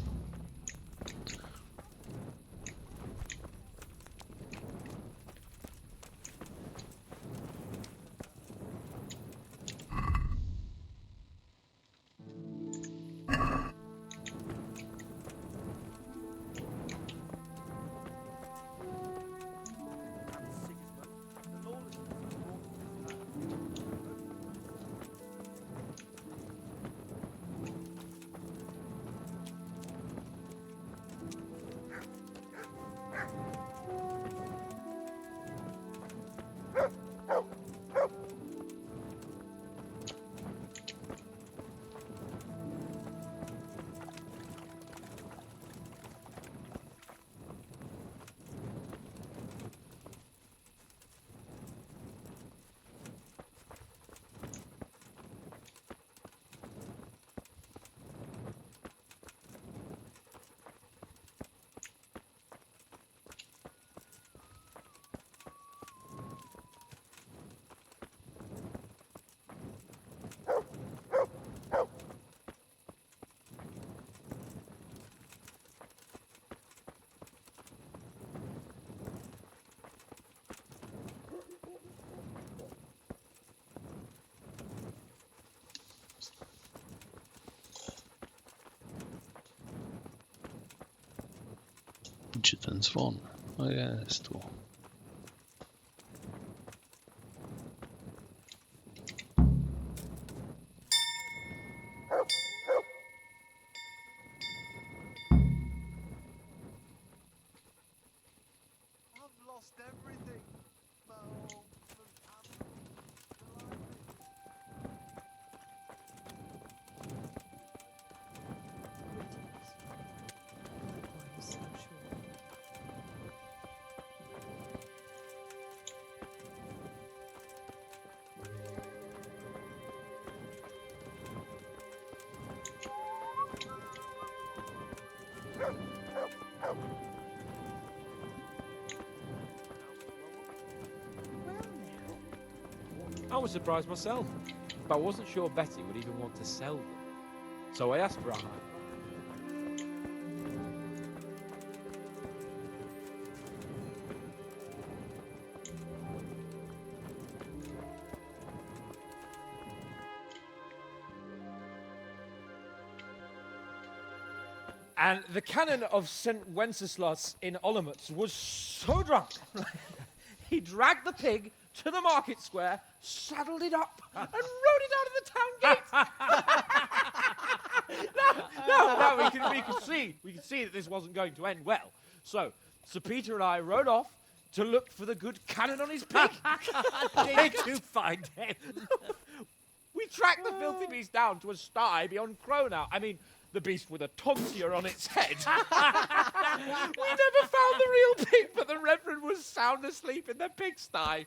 Gdzie ten dzwon? O, jest tu. I was surprised myself, but I wasn't sure Betty would even want to sell them. So I asked for a hire. And the canon of St. Wenceslas in Olomouc was so drunk, he dragged the pig to the market square, saddled it up, and rode it out of the town gate. No, we could see that this wasn't going to end well. So, Sir Peter and I rode off to look for the good canon on his pig. Did you find him? We tracked the filthy beast down to a sty beyond Cronau. I mean, the beast with a tonsure on its head. We never found the real pig, but the Reverend was sound asleep in the pigsty.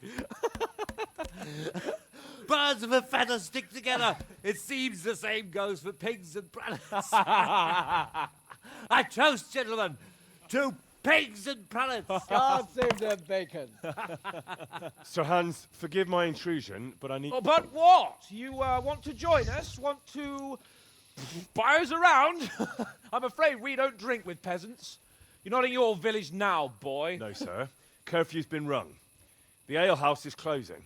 Birds of a feather stick together. It seems the same goes for pigs and prelates. I toast, gentlemen, to pigs and prelates. God save the bacon. Sir Hans, forgive my intrusion, but I need... Oh, but what? You want to join us? Want to buy us around? I'm afraid we don't drink with peasants. You're not in your village now, boy. No, sir. Curfew's been rung. The alehouse is closing.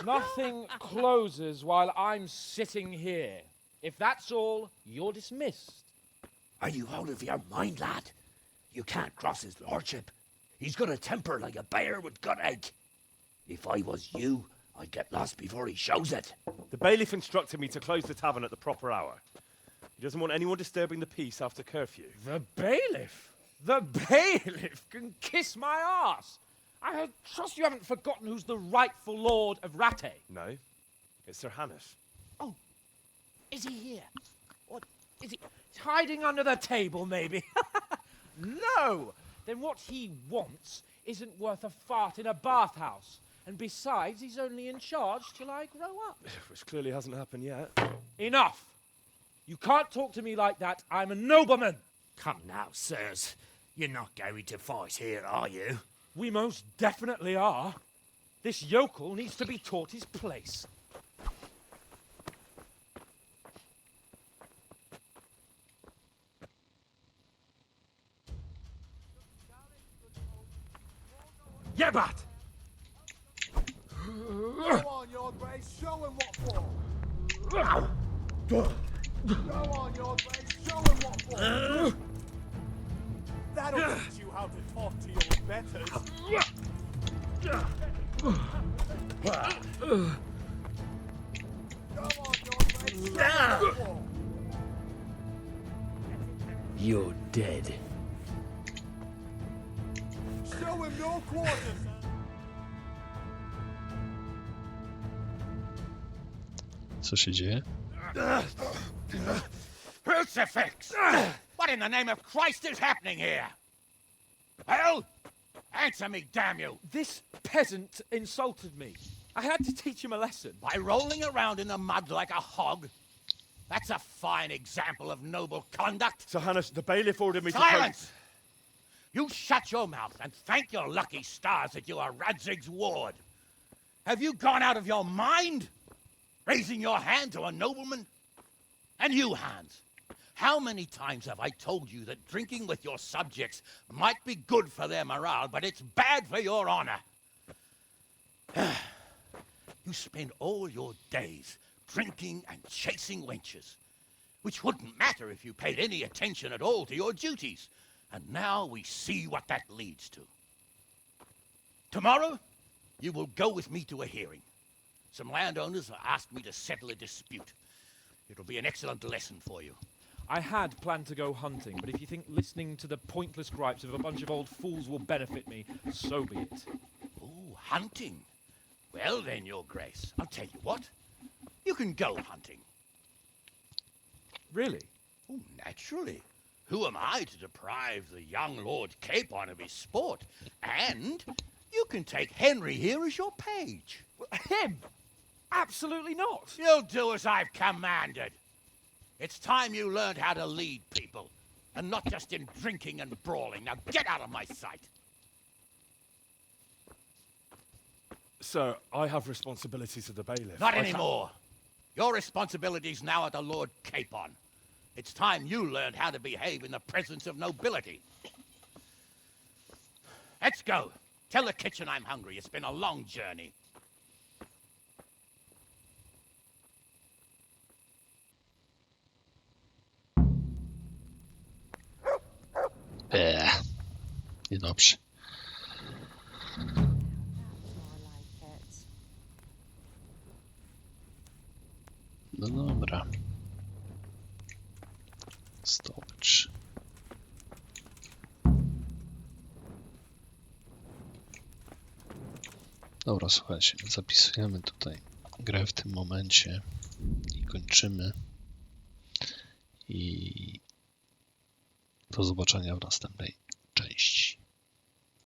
Nothing closes while I'm sitting here. If that's all, you're dismissed. Are you out of your mind, lad? You can't cross his lordship. He's got a temper like a bear with gut ache. If I was you, I'd get lost before he shows it. The bailiff instructed me to close the tavern at the proper hour. He doesn't want anyone disturbing the peace after curfew. The bailiff? The bailiff can kiss my arse. I trust you haven't forgotten who's the rightful lord of Rattay. No, it's Sir Hannes. Oh, is he here? What, is he hiding under the table, maybe? No! Then what he wants isn't worth a fart in a bathhouse. And besides, he's only in charge till I grow up. Which clearly hasn't happened yet. Enough! You can't talk to me like that. I'm a nobleman. Come now, sirs. You're not going to fight here, are you? We most definitely are. This yokel needs to be taught his place. Yebat! Go on, your grace, show him what for. Go on, your grace, show him what for. That'll teach you how to talk to your betters. Go on, your grace, show him what for. You're dead. Show him your quarters. Co się dzieje? Crucifix! What in the name of Christ is happening here? Well, answer me, damn you! This peasant insulted me. I had to teach him a lesson. By rolling around in the mud like a hog? That's a fine example of noble conduct. Sir Hannes, the bailiff ordered me Silence! You shut your mouth and thank your lucky stars that you are Radzig's ward. Have you gone out of your mind? Raising your hand to a nobleman? And you, Hans, how many times have I told you that drinking with your subjects might be good for their morale, but it's bad for your honor? You spend all your days drinking and chasing wenches, which wouldn't matter if you paid any attention at all to your duties. And now we see what that leads to. Tomorrow, you will go with me to a hearing. Some landowners have asked me to settle a dispute. It'll be an excellent lesson for you. I had planned to go hunting, but if you think listening to the pointless gripes of a bunch of old fools will benefit me, so be it. Oh, hunting? Well then, your grace, I'll tell you what. You can go hunting. Really? Oh, naturally. Who am I to deprive the young Lord Capon of his sport? And you can take Henry here as your page. Him? Absolutely not. You'll do as I've commanded. It's time you learned how to lead people, and not just in drinking and brawling. Now get out of my sight. Sir, I have responsibilities of the bailiff. Not I can't- anymore. Your responsibilities now are the Lord Capon. It's time you learned how to behave in the presence of nobility. Let's go. Tell the kitchen I'm hungry. It's been a long journey. Niedobrze. No dobra. Zdobycz. Dobra, słuchajcie, zapisujemy tutaj grę w tym momencie i kończymy. I do zobaczenia w następnej